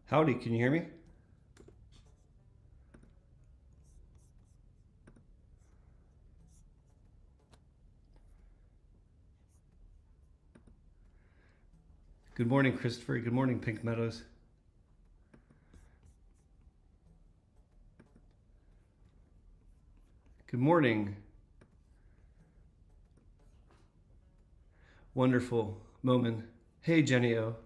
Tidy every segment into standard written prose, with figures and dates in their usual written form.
Howdy, can you hear me? Good morning, Christopher. Good morning, Pink Meadows. Good morning. Wonderful moment. Hey, Jenny O.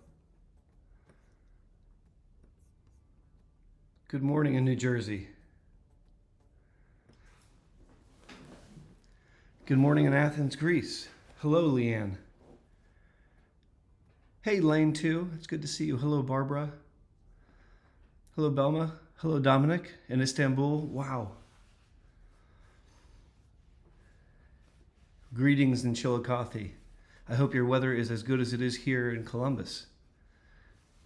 Good morning in New Jersey. Good morning in Athens, Greece. Hello, Leanne. Hey, Lane 2. It's good to see you. Hello, Barbara. Hello, Belma. Hello, Dominic in Istanbul. Wow. Greetings in Chillicothe. I hope your weather is as good as it is here in Columbus.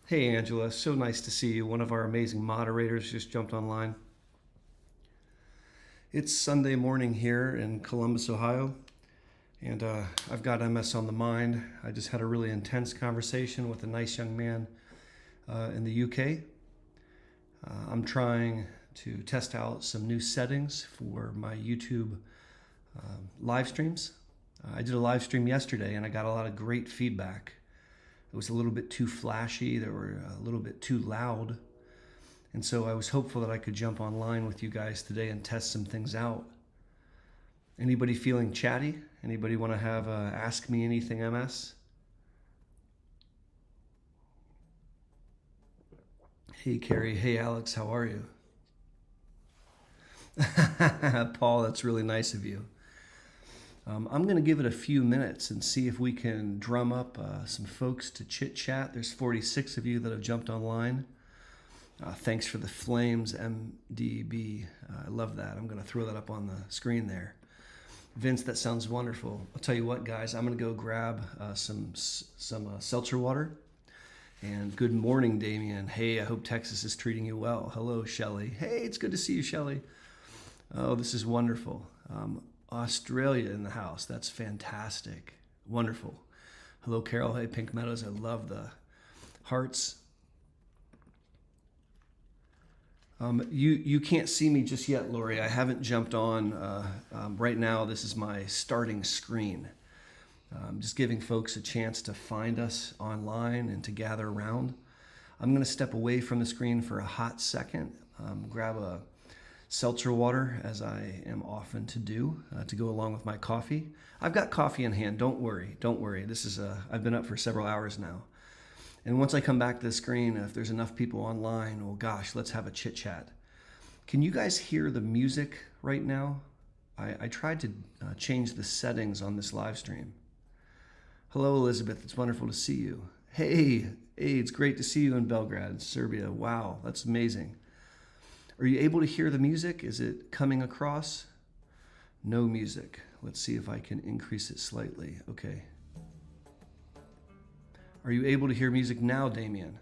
Hey, Angela. So nice to see you. One of our amazing moderators just jumped online. It's Sunday morning here in Columbus, Ohio, and I've got MS on the mind. I just had a really intense conversation with a nice young man in the UK. I'm trying to test out some new settings for my YouTube live streams. I did a live stream yesterday and I got a lot of great feedback. It was a little bit too flashy, they were a little bit too loud. And so I was hopeful that I could jump online with you guys today and test some things out. Anybody feeling chatty? Anybody want to have Ask Me Anything MS? Hey Carrie, hey Alex, how are you? Paul, that's really nice of you. I'm going to give it a few minutes and see if we can drum up some folks to chit chat. There's 46 of you that have jumped online. Thanks for the flames, MDB. I love that. I'm going to throw that up on the screen there. Vince, that sounds wonderful. I'll tell you what, guys. I'm going to go grab some seltzer water. And good morning, Damien. Hey, I hope Texas is treating you well. Hello, Shelly. Hey, it's good to see you, Shelly. Oh, this is wonderful. Australia in the house. That's fantastic. Wonderful. Hello, Carol. Hey, Pink Meadows. I love the hearts. You can't see me just yet, Lori. I haven't jumped on. Right now, this is my starting screen. Just giving folks a chance to find us online and to gather around. I'm going to step away from the screen for a hot second, grab a seltzer water, as I am often to do, to go along with my coffee. I've got coffee in hand. Don't worry. Don't worry. I've been up for several hours now. And once I come back to the screen, if there's enough people online, oh gosh, let's have a chit chat. Can you guys hear the music right now? I tried to change the settings on this live stream. Hello, Elizabeth. It's wonderful to see you. Hey, it's great to see you in Belgrade, Serbia. Wow, that's amazing. Are you able to hear the music? Is it coming across? No music. Let's see if I can increase it slightly. Okay. Are you able to hear music now, Damien?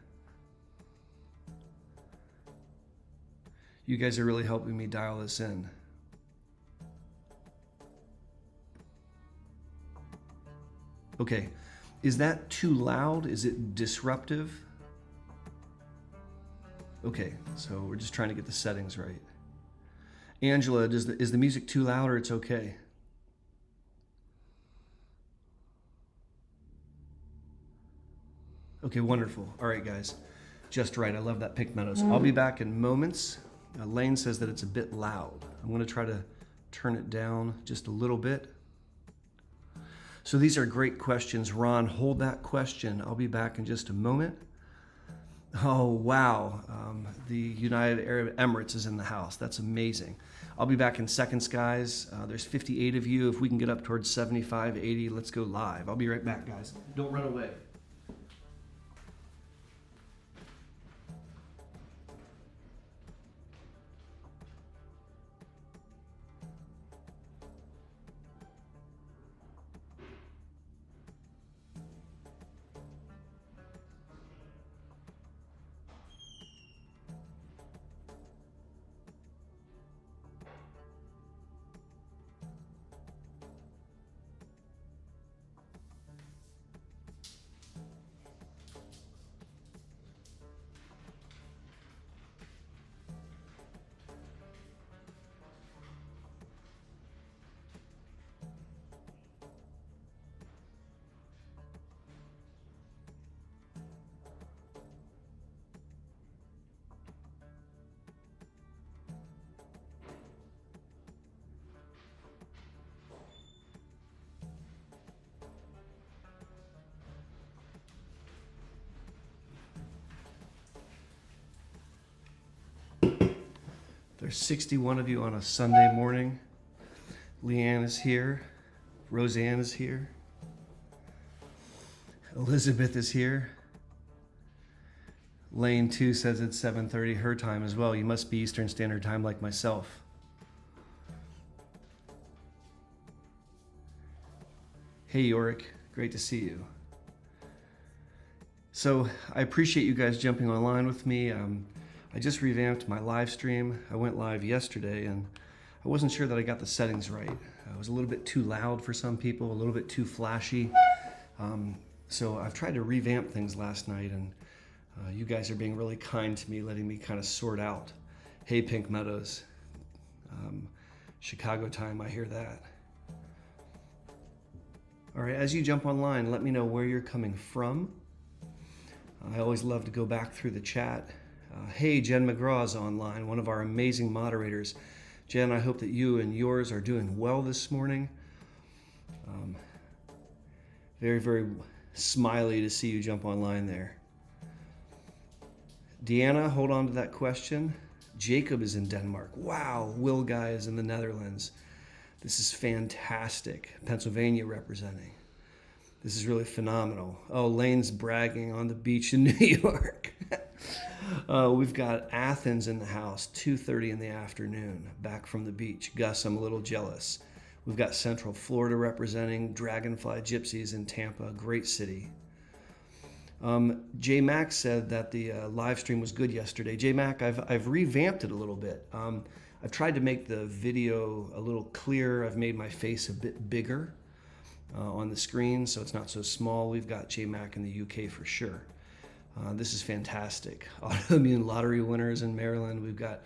You guys are really helping me dial this in. Okay, is that too loud? Is it disruptive? Okay, so we're just trying to get the settings right. Angela, is the music too loud or it's okay? Okay, wonderful. All right, guys. Just right. I love that Pink Meadows. I'll be back in moments. Lane says that it's a bit loud. I'm going to try to turn it down just a little bit. So these are great questions. Ron, hold that question. I'll be back in just a moment. Oh, wow. The United Arab Emirates is in the house. That's amazing. I'll be back in seconds, guys. There's 58 of you. If we can get up towards 75, 80, let's go live. I'll be right back, guys. Don't run away. There's 61 of you on a Sunday morning. Leanne is here. Roseanne is here. Elizabeth is here. Lane 2 says it's 7:30 her time as well. You must be Eastern Standard Time like myself. Hey Yorick, great to see you. So I appreciate you guys jumping online with me. I just revamped my live stream. I went live yesterday and I wasn't sure that I got the settings right. It was a little bit too loud for some people, a little bit too flashy. So I've tried to revamp things last night, and you guys are being really kind to me, letting me kind of sort out. Hey, Pink Meadows. Chicago time, I hear that. All right, as you jump online, let me know where you're coming from. I always love to go back through the chat. Hey, Jen McGraw's online, one of our amazing moderators. Jen, I hope that you and yours are doing well this morning. Very, very smiley to see you jump online there. Deanna, hold on to that question. Jacob is in Denmark. Wow, Will Guy is in the Netherlands. This is fantastic. Pennsylvania representing. This is really phenomenal. Oh, Lane's bragging on the beach in New York. We've got Athens in the house, 2:30 in the afternoon, back from the beach. Gus, I'm a little jealous. We've got Central Florida representing, Dragonfly Gypsies in Tampa, great city. J Mac said that the live stream was good yesterday. J Mac, I've revamped it a little bit. I've tried to make the video a little clearer. I've made my face a bit bigger on the screen so it's not so small. We've got J Mac in the UK for sure. This is fantastic. Autoimmune lottery winners in Maryland. We've got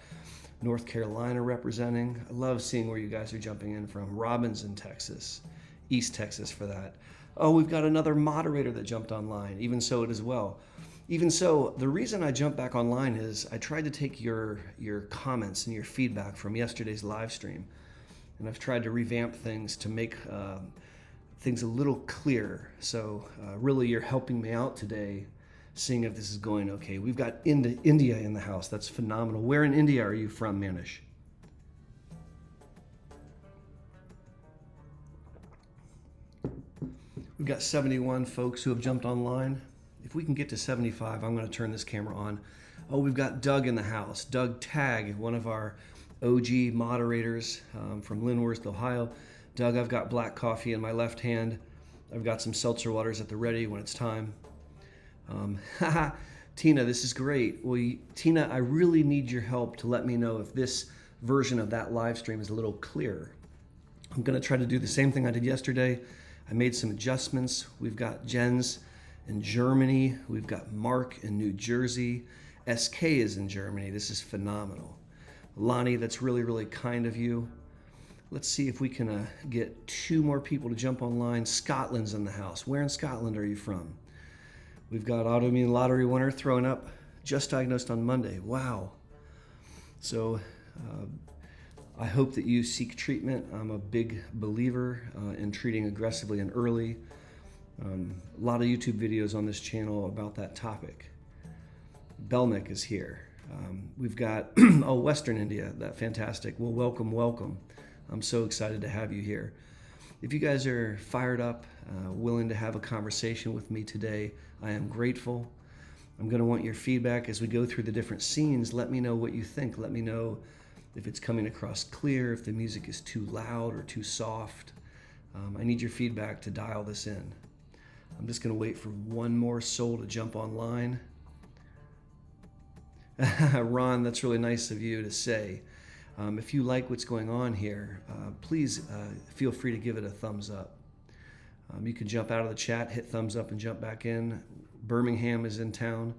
North Carolina representing. I love seeing where you guys are jumping in from. Robin's in Texas, East Texas for that. Oh, we've got another moderator that jumped online. Even so it as well. Even so, the reason I jumped back online is I tried to take your comments and your feedback from yesterday's live stream, and I've tried to revamp things to make things a little clearer. So really you're helping me out today, seeing if this is going okay. We've got India in the house. That's phenomenal. Where in India are you from, Manish? We've got 71 folks who have jumped online. If we can get to 75, I'm going to turn this camera on. Oh, we've got Doug in the house. Doug Tagg, one of our OG moderators from Linworth, Ohio. Doug, I've got black coffee in my left hand. I've got some seltzer waters at the ready when it's time. Tina, this is great. Well, Tina, I really need your help to let me know if this version of that live stream is a little clearer. I'm going to try to do the same thing I did yesterday. I made some adjustments. We've got Jens in Germany. We've got Mark in New Jersey. SK is in Germany. This is phenomenal. Lonnie, that's really, really kind of you. Let's see if we can get 2 more people to jump online. Scotland's in the house. Where in Scotland are you from? We've got autoimmune lottery winner throwing up, just diagnosed on Monday. Wow. So I hope that you seek treatment. I'm a big believer in treating aggressively and early. A lot of YouTube videos on this channel about that topic. Belmick is here. We've got, oh, Western India, that fantastic. Well, welcome, welcome. I'm so excited to have you here. If you guys are fired up, willing to have a conversation with me today, I am grateful. I'm going to want your feedback as we go through the different scenes. Let me know what you think. Let me know if it's coming across clear, if the music is too loud or too soft. I need your feedback to dial this in. I'm just going to wait for one more soul to jump online. Ron, that's really nice of you to say. If you like what's going on here, please feel free to give it a thumbs up. You can jump out of the chat, hit thumbs up, and jump back in. Birmingham is in town.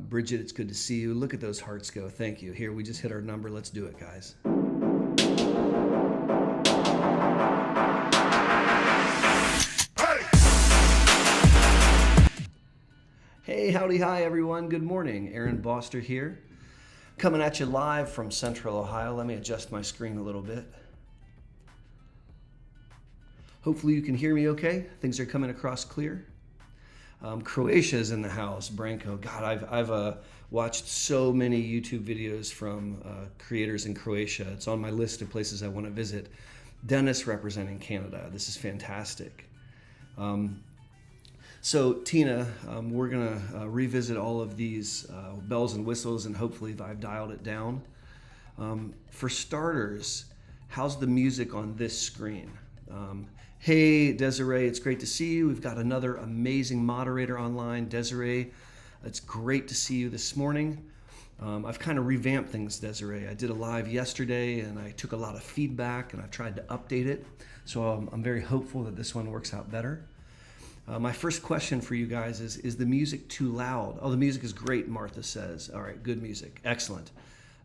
Bridget, it's good to see you. Look at those hearts go. Thank you. Here, we just hit our number. Let's do it, guys. Hey, howdy, hi, everyone. Good morning. Aaron Boster here. Coming at you live from Central Ohio. Let me adjust my screen a little bit. Hopefully you can hear me okay. Things are coming across clear. Croatia's in the house. Branko. God, I've watched so many YouTube videos from creators in Croatia. It's on my list of places I want to visit. Dennis representing Canada. This is fantastic. So Tina, we're going to revisit all of these bells and whistles, and hopefully I've dialed it down. For starters, how's the music on this screen? Hey, Desiree, it's great to see you. We've got another amazing moderator online. Desiree, it's great to see you this morning. I've kind of revamped things, Desiree. I did a live yesterday, and I took a lot of feedback, and I've tried to update it. So I'm very hopeful that this one works out better. My first question for you guys is the music too loud? Oh, the music is great, Martha says. All right, good music. Excellent.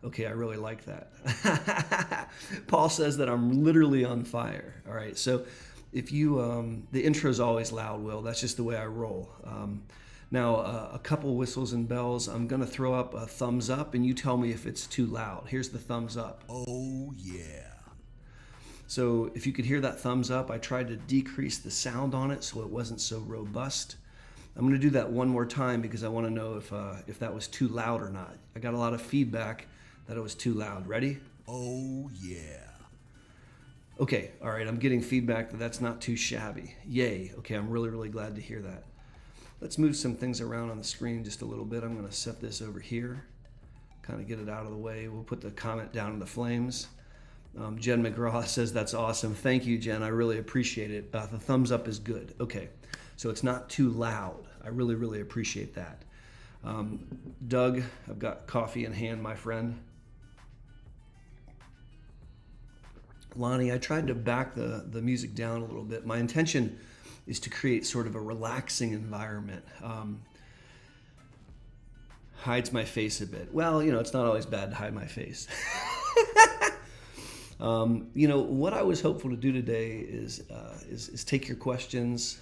Okay, I really like that. Paul says that I'm literally on fire. All right, so if you, the intro is always loud, Will. That's just the way I roll. Now, a couple whistles and bells. I'm going to throw up a thumbs up, and you tell me if it's too loud. Here's the thumbs up. Oh, yeah. So if you could hear that thumbs up, I tried to decrease the sound on it so it wasn't so robust. I'm going to do that one more time because I want to know if that was too loud or not. I got a lot of feedback that it was too loud. Ready? Oh, yeah. Okay, all right, I'm getting feedback that that's not too shabby. Yay. Okay, I'm really, really glad to hear that. Let's move some things around on the screen just a little bit. I'm going to set this over here, kind of get it out of the way. We'll put the comment down in the flames. Jen McGraw says that's awesome. Thank you, Jen. I really appreciate it. The thumbs up is good. Okay, so it's not too loud. I really, really appreciate that. Doug, I've got coffee in hand, my friend. Lonnie, I tried to back the music down a little bit. My intention is to create sort of a relaxing environment. Hides my face a bit. Well, it's not always bad to hide my face. What I was hopeful to do today is take your questions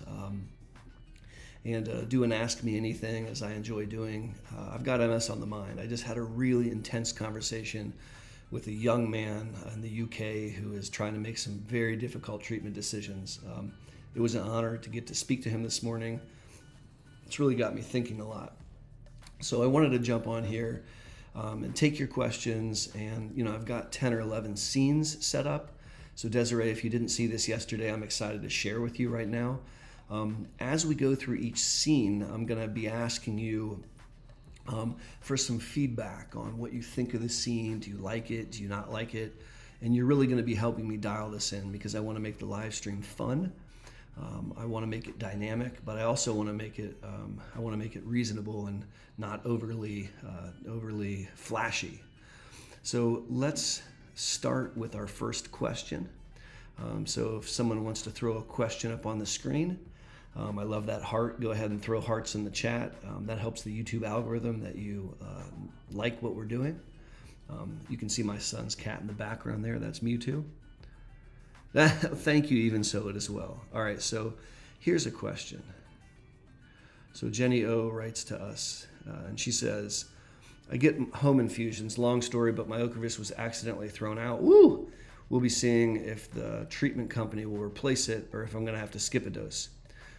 and do an Ask Me Anything, as I enjoy doing. I've got MS on the mind. I just had a really intense conversation with a young man in the UK who is trying to make some very difficult treatment decisions. It was an honor to get to speak to him this morning. It's really got me thinking a lot. So I wanted to jump on here and take your questions. And, I've got 10 or 11 scenes set up. So Desiree, if you didn't see this yesterday, I'm excited to share with you right now. As we go through each scene, I'm going to be asking you for some feedback on what you think of the scene. Do you like it? Do you not like it? And you're really going to be helping me dial this in because I want to make the live stream fun. I want to make it dynamic, but I also want to make it reasonable and not overly flashy. So let's start with our first question. So if someone wants to throw a question up on the screen, I love that heart. Go ahead and throw hearts in the chat. That helps the YouTube algorithm that you like what we're doing. You can see my son's cat in the background there. That's Mewtwo. Thank you, even so it as well. All right, so here's a question. So Jenny O writes to us, and she says, I get home infusions, long story, but my Ocrevus was accidentally thrown out. Woo! We'll be seeing if the treatment company will replace it or if I'm going to have to skip a dose.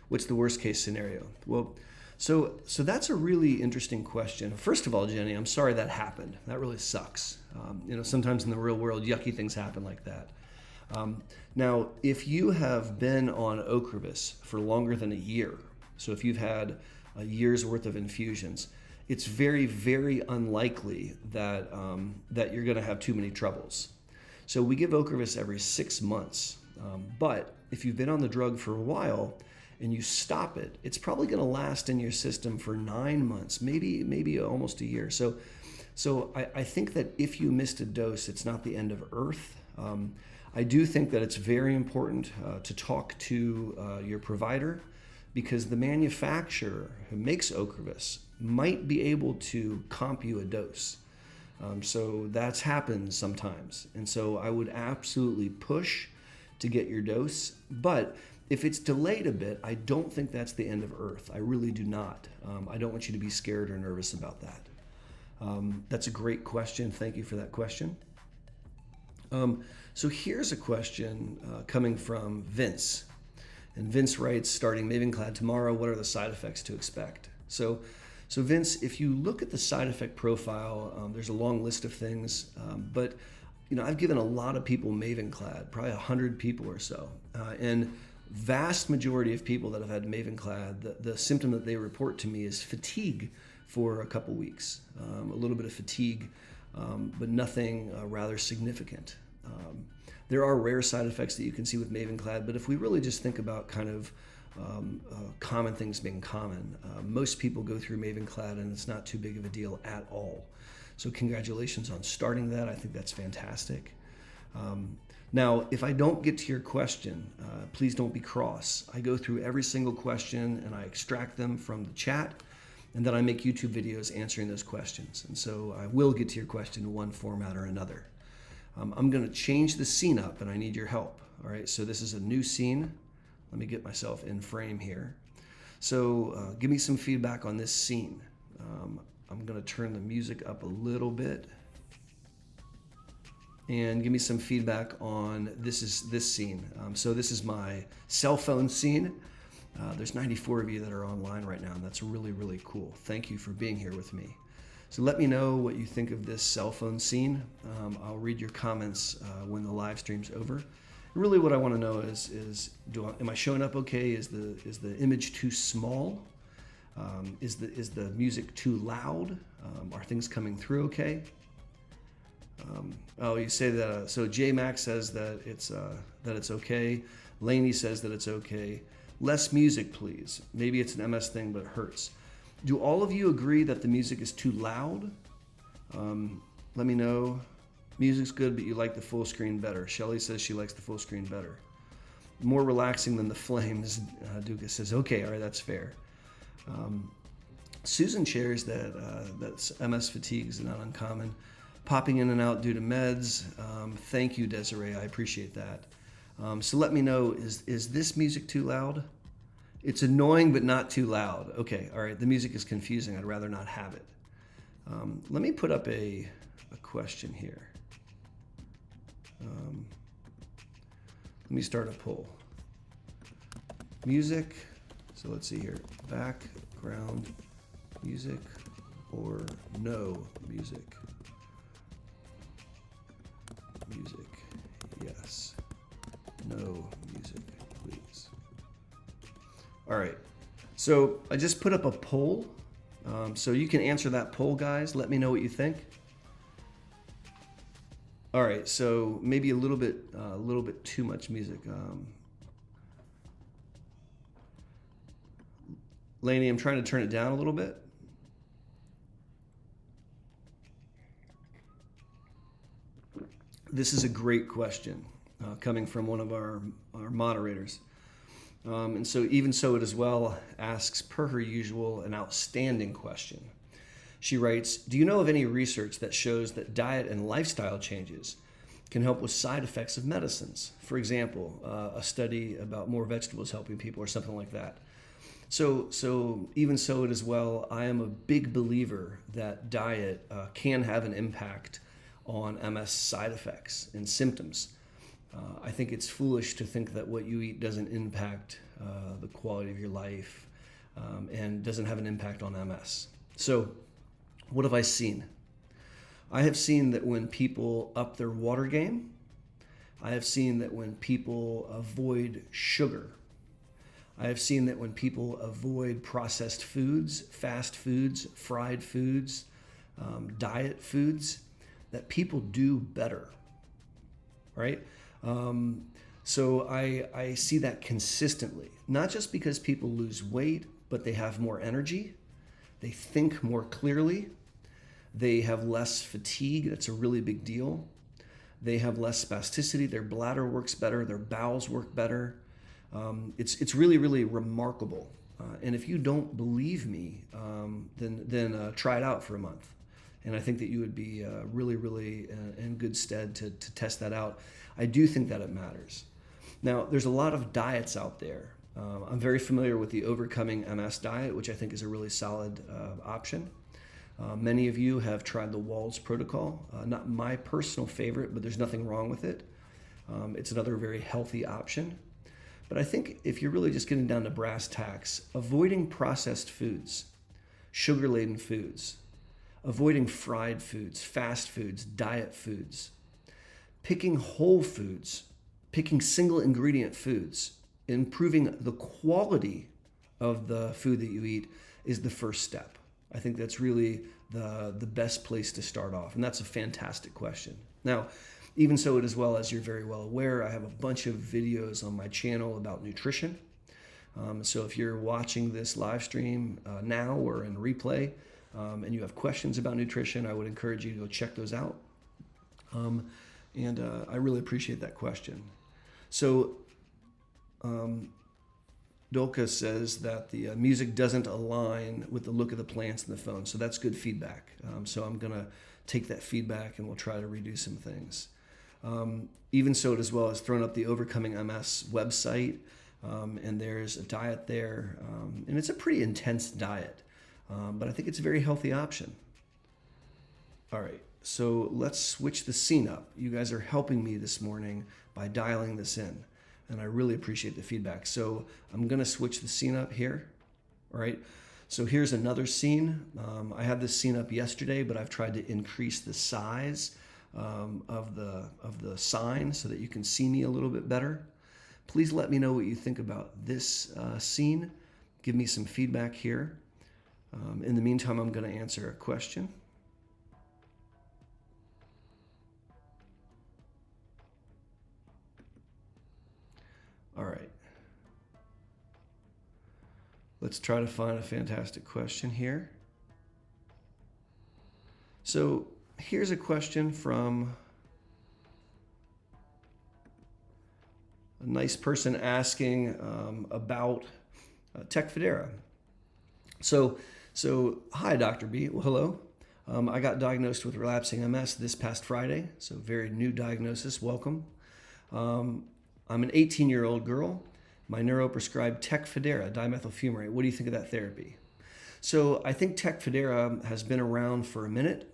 What's the worst case scenario? Well, so that's a really interesting question. First of all, Jenny, I'm sorry that happened. That really sucks. Sometimes in the real world, yucky things happen like that. Now, if you have been on Ocrevus for longer than a year, so if you've had a year's worth of infusions, it's very, very unlikely that you're going to have too many troubles. So we give Ocrevus every 6 months, but if you've been on the drug for a while and you stop it, it's probably going to last in your system for 9 months, maybe almost a year. So I think that if you missed a dose, it's not the end of earth. I do think that it's very important to talk to your provider because the manufacturer who makes Ocrevus might be able to comp you a dose. So that's happened sometimes. And so I would absolutely push to get your dose. But if it's delayed a bit, I don't think that's the end of earth. I really do not. I don't want you to be scared or nervous about that. That's a great question. Thank you for that question. So here's a question coming from Vince. And Vince writes, starting Mavenclad tomorrow, what are the side effects to expect? So Vince, if you look at the side effect profile, there's a long list of things, but I've given a lot of people Mavenclad, probably 100 people or so, and vast majority of people that have had Mavenclad, the symptom that they report to me is fatigue for a couple weeks, a little bit of fatigue, but nothing rather significant. There are rare side effects that you can see with Mavenclad, but if we really just think about kind of common things being common, most people go through Mavenclad and it's not too big of a deal at all. So congratulations on starting that. I think that's fantastic. Now, if I don't get to your question, please don't be cross. I go through every single question and I extract them from the chat, and then I make YouTube videos answering those questions. And so I will get to your question in one format or another. I'm going to change the scene up and I need your help. All right, so this is a new scene. Let me get myself in frame here. So give me some feedback on this scene. I'm going to turn the music up a little bit. And give me some feedback on this scene. So this is my cell phone scene. There's 94 of you that are online right now, and that's really, really cool. Thank you for being here with me. So let me know what you think of this cell phone scene. I'll read your comments when the live stream's over. Really what I want to know is am I showing up okay? Is the image too small? Is the music too loud? Are things coming through okay? You say that. So J Max says that it's okay. Laney says that it's okay. Less music, please. Maybe it's an MS thing, but it hurts. Do all of you agree that the music is too loud? Let me know. Music's good, but you like the full screen better. Shelly says she likes the full screen better. More relaxing than the flames. Duca says, okay, all right, that's fair. Susan shares that MS fatigue is not uncommon. Popping in and out due to meds. Thank you, Desiree. I appreciate that. So let me know, is this music too loud? It's annoying, but not too loud. Okay, all right. The music is confusing. I'd rather not have it. Let me put up a question here. Let me start a poll. Music. So let's see here. Background music or no music? Music, yes. No music, please. All right, so I just put up a poll. So you can answer that poll, guys. Let me know what you think. All right, so maybe a little bit too much music. Laney, I'm trying to turn it down a little bit. This is a great question coming from one of our moderators. And so even so it as well asks, per her usual, an outstanding question. She writes, do you know of any research that shows that diet and lifestyle changes can help with side effects of medicines? For example, a study about more vegetables helping people or something like that. So even so it as well, I am a big believer that diet can have an impact on MS side effects and symptoms. I think it's foolish to think that what you eat doesn't impact the quality of your life and doesn't have an impact on MS. So what have I seen? I have seen that when people up their water game, I have seen that when people avoid sugar, I have seen that when people avoid processed foods, fast foods, fried foods, diet foods, that people do better, right? So I see that consistently, not just because people lose weight, but they have more energy, they think more clearly, they have less fatigue. That's a really big deal. They have less spasticity, their bladder works better, their bowels work better. It's really, really remarkable. And if you don't believe me, then try it out for a month. And I think that you would be really, really in good stead to test that out. I do think that it matters. Now, there's a lot of diets out there. I'm very familiar with the Overcoming MS diet, which I think is a really solid option. Many of you have tried the Walls protocol. Not my personal favorite, but there's nothing wrong with it. It's another very healthy option. But I think if you're really just getting down to brass tacks, avoiding processed foods, sugar-laden foods, avoiding fried foods, fast foods, diet foods, picking whole foods, picking single ingredient foods, improving the quality of the food that you eat is the first step. I think that's really the best place to start off. And that's a fantastic question. Now, even so, as well as you're very well aware, I have a bunch of videos on my channel about nutrition. So if you're watching this live stream now or in replay and you have questions about nutrition, I would encourage you to go check those out. I really appreciate that question. So Dolka says that the music doesn't align with the look of the plants in the phone. So that's good feedback. So I'm going to take that feedback and we'll try to redo some things. Even so, as well as thrown up the Overcoming MS website, and there's a diet there, and it's a pretty intense diet, but I think it's a very healthy option. All right, so let's switch the scene up. You guys are helping me this morning by dialing this in, and I really appreciate the feedback. So I'm going to switch the scene up here. All right, so here's another scene. I had this scene up yesterday, but I've tried to increase the size of the sign so that you can see me a little bit better. Please let me know what you think about this scene. Give me some feedback here. In the meantime, I'm going to answer a question. All right. Let's try to find a fantastic question here. So here's a question from a nice person asking about Tecfidera. So hi, Dr. B. Well, hello. I got diagnosed with relapsing MS this past Friday, so very new diagnosis. Welcome. I'm an 18-year-old girl. My neuro prescribed Tecfidera, dimethyl fumarate. What do you think of that therapy? So I think Tecfidera has been around for a minute.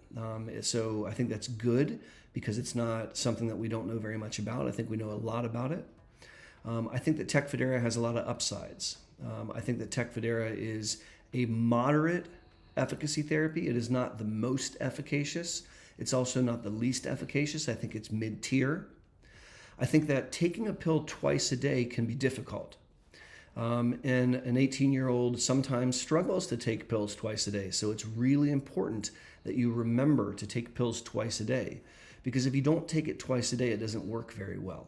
So I think that's good because it's not something that we don't know very much about. I think we know a lot about it. I think that Tecfidera has a lot of upsides. I think that Tecfidera is a moderate efficacy therapy. It is not the most efficacious. It's also not the least efficacious. I think it's mid-tier. I think that taking a pill twice a day can be difficult. And an 18-year-old sometimes struggles to take pills twice a day. So it's really important that you remember to take pills twice a day. Because if you don't take it twice a day, it doesn't work very well.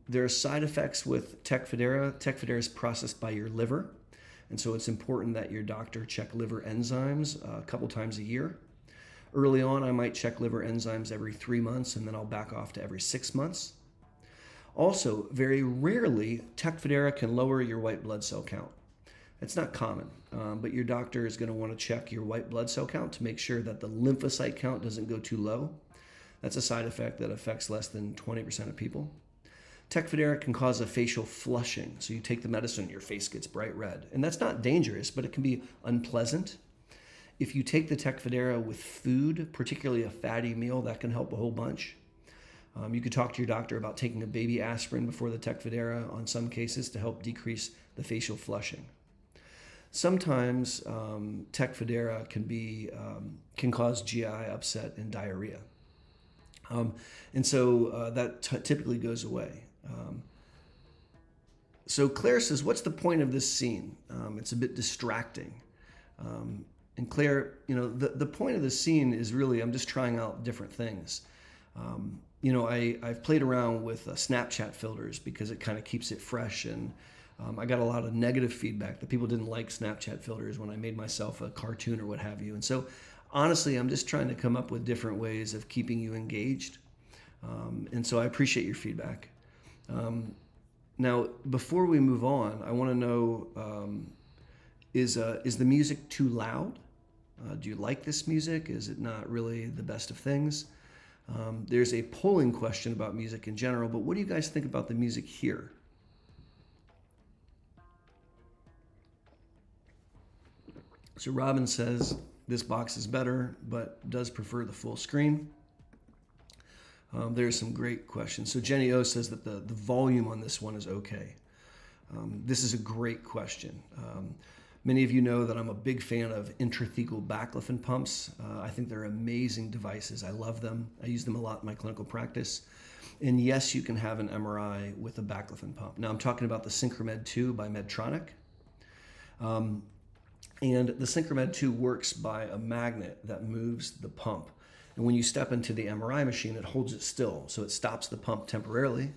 There are side effects with Tecfidera. Tecfidera is processed by your liver. And so it's important that your doctor check liver enzymes a couple times a year. Early on, I might check liver enzymes every 3 months, and then I'll back off to every 6 months. Also, very rarely, Tecfidera can lower your white blood cell count. It's not common, but your doctor is going to want to check your white blood cell count to make sure that the lymphocyte count doesn't go too low. That's a side effect that affects less than 20% of people. Tecfidera can cause a facial flushing. So you take the medicine, your face gets bright red. And that's not dangerous, but it can be unpleasant. If you take the Tecfidera with food, particularly a fatty meal, that can help a whole bunch. You could talk to your doctor about taking a baby aspirin before the Tecfidera on some cases to help decrease the facial flushing. Sometimes Tecfidera can cause GI upset and diarrhea. And so that typically goes away. So Claire says, what's the point of this scene? It's a bit distracting. And Claire, the point of the scene is really, I'm just trying out different things. I've played around with Snapchat filters because it kind of keeps it fresh. And I got a lot of negative feedback that people didn't like Snapchat filters when I made myself a cartoon or what have you. And so honestly, I'm just trying to come up with different ways of keeping you engaged. And so I appreciate your feedback. Now, before we move on, I want to know, is the music too loud? Do you like this music? Is it not really the best of things? There's a polling question about music in general, but what do you guys think about the music here? So Robin says this box is better, but does prefer the full screen. There's some great questions. So Jenny O says that the volume on this one is okay. This is a great question. Many of you know that I'm a big fan of intrathecal baclofen pumps. I think they're amazing devices. I love them. I use them a lot in my clinical practice. And yes, you can have an MRI with a baclofen pump. Now I'm talking about the Synchromed 2 by Medtronic. And the Synchromed 2 works by a magnet that moves the pump. And when you step into the MRI machine, it holds it still. So it stops the pump temporarily.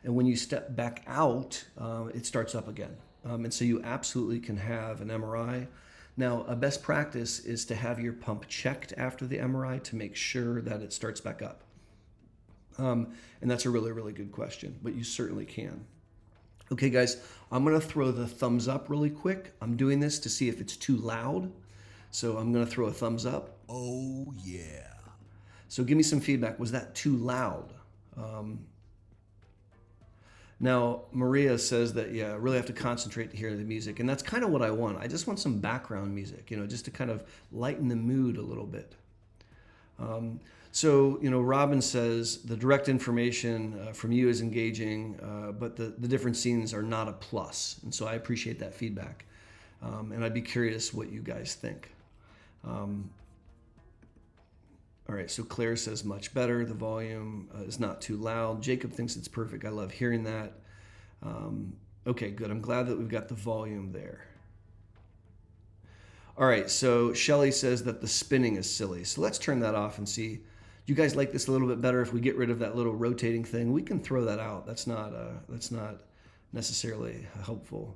And when you step back out, it starts up again. And so you absolutely can have an MRI. Now, a best practice is to have your pump checked after the MRI to make sure that it starts back up. And that's a really, really good question, but you certainly can. Okay, guys, I'm going to throw the thumbs up really quick. I'm doing this to see if it's too loud. So I'm going to throw a thumbs up. Oh, yeah. So give me some feedback. Was that too loud? Now, Maria says that, yeah, I really have to concentrate to hear the music. And that's kind of what I want. I just want some background music, just to kind of lighten the mood a little bit. So, Robin says the direct information from you is engaging, but the different scenes are not a plus. And so I appreciate that feedback. And I'd be curious what you guys think. All right, so Claire says much better. The volume is not too loud. Jacob thinks it's perfect. I love hearing that. Okay, good. I'm glad that we've got the volume there. All right, so Shelly says that the spinning is silly. So let's turn that off and see. Do you guys like this a little bit better if we get rid of that little rotating thing? We can throw that out. That's not necessarily helpful.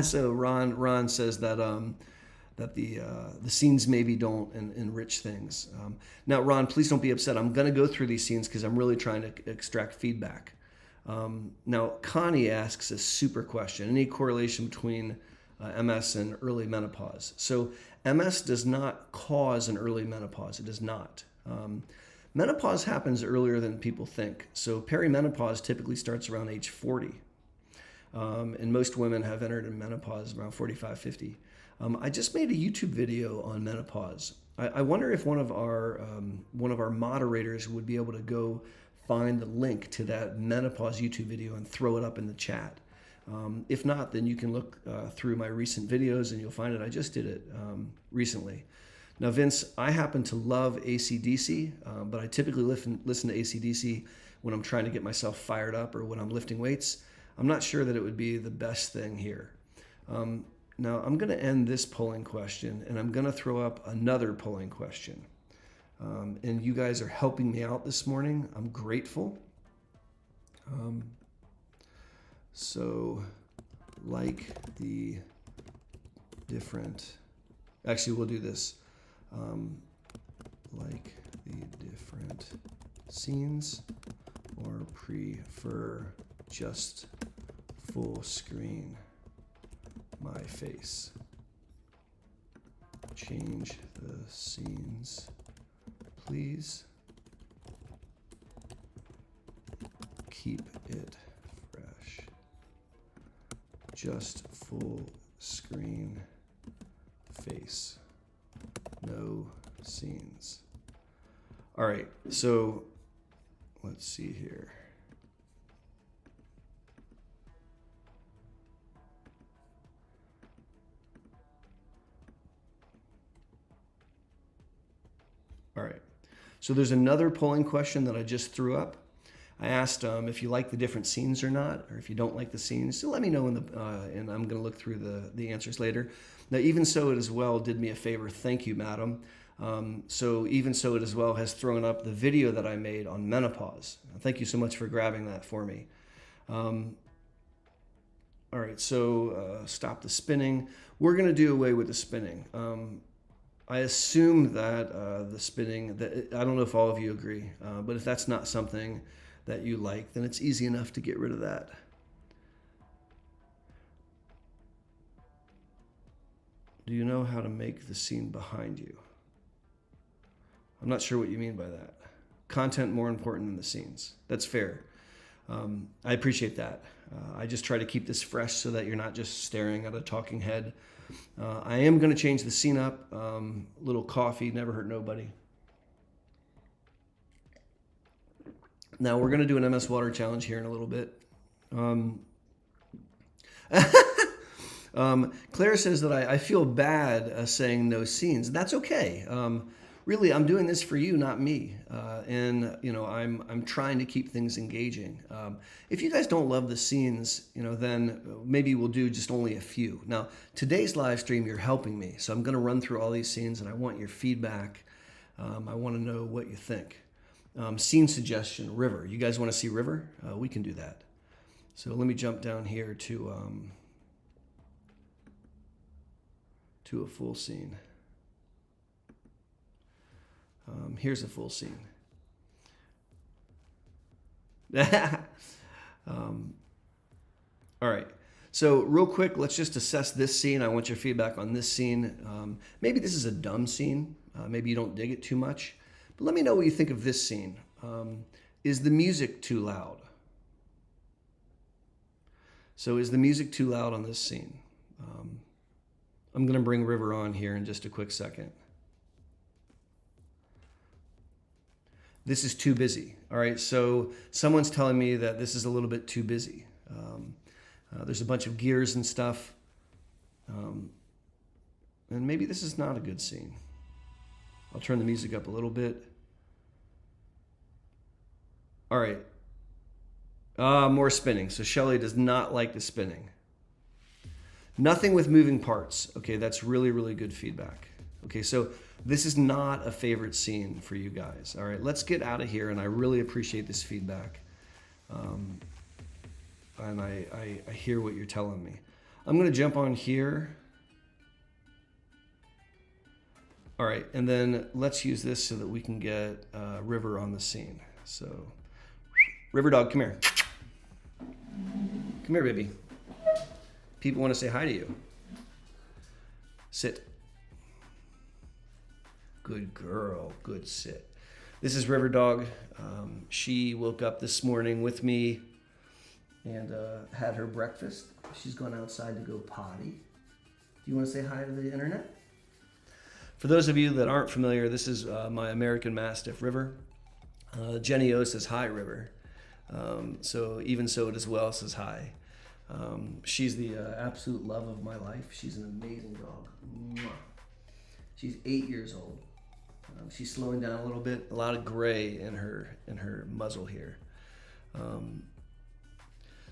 So Ron says that that the scenes maybe don't enrich things. Now, Ron, please don't be upset. I'm going to go through these scenes because I'm really trying to extract feedback. Now, Connie asks a super question. Any correlation between MS and early menopause? So MS does not cause an early menopause. It does not. Menopause happens earlier than people think. So perimenopause typically starts around age 40. And most women have entered in menopause around 45, 50. I just made a YouTube video on menopause. I wonder if one of our moderators would be able to go find the link to that menopause YouTube video and throw it up in the chat. If not, then you can look through my recent videos and you'll find it. I just did it recently. Now, Vince, I happen to love AC/DC, but I typically listen to AC/DC when I'm trying to get myself fired up or when I'm lifting weights. I'm not sure that it would be the best thing here. Now, I'm going to end this polling question, and I'm going to throw up another polling question. And you guys are helping me out this morning. I'm grateful. So, like the different... Actually, we'll do this. Like the different scenes or prefer just full screen my face. Change the scenes, please. Keep it fresh. Just full screen face. No scenes. All right, so let's see here. All right, so there's another polling question that I just threw up. I asked if you like the different scenes or not, or if you don't like the scenes. So let me know in the, and I'm going to look through the answers later. Now, Even So It As Well did me a favor. Thank you, madam. So Even So It As Well has thrown up the video that I made on menopause. Thank you so much for grabbing that for me. All right, so stop the spinning. We're going to do away with the spinning. I assume that the spinning, I don't know if all of you agree, but if that's not something that you like, then it's easy enough to get rid of that. Do you know how to make the scene behind you? I'm not sure what you mean by that. Content more important than the scenes. That's fair. I appreciate that. I just try to keep this fresh so that you're not just staring at a talking head. I am going to change the scene up. Little coffee, never hurt nobody. Now we're going to do an MS Water challenge here in a little bit. Claire says that I feel bad saying no scenes. That's okay. Really, I'm doing this for you, not me. And you know, I'm trying to keep things engaging. If you guys don't love the scenes, you know, then maybe we'll do just only a few. Now, today's live stream, you're helping me, so I'm going to run through all these scenes, and I want your feedback. I want to know what you think. Scene suggestion: river. You guys want to see river? We can do that. So let me jump down here to a full scene. Here's a full scene. All right. So real quick, let's just assess this scene. I want your feedback on this scene. Maybe this is a dumb scene. Maybe you don't dig it too much. But let me know what you think of this scene. Is the music too loud? So is the music too loud on this scene? I'm going to bring River on here in just a quick second. This is too busy. All right, so someone's telling me that this is a little bit too busy. There's a bunch of gears and stuff. And maybe this is not a good scene. I'll turn the music up a little bit. All right. More spinning. So Shelly does not like the spinning. Nothing with moving parts. Okay, that's really, really good feedback. Okay, so this is not a favorite scene for you guys. All right, let's get out of here, and I really appreciate this feedback. And I hear what you're telling me. I'm going to jump on here. All right, and then let's use this so that we can get River on the scene. So, River Dog, come here. Come here, baby. People want to say hi to you. Sit. Good girl. Good sit. This is River Dog. She woke up this morning with me and had her breakfast. She's gone outside to go potty. Do you want to say hi to the internet? For those of you that aren't familiar, this is my American Mastiff, River. Jenny O says hi, River. So even so, it as well says hi. She's the absolute love of my life. She's an amazing dog. Mwah. She's 8 years old. She's slowing down a little bit. A lot of gray in her muzzle here.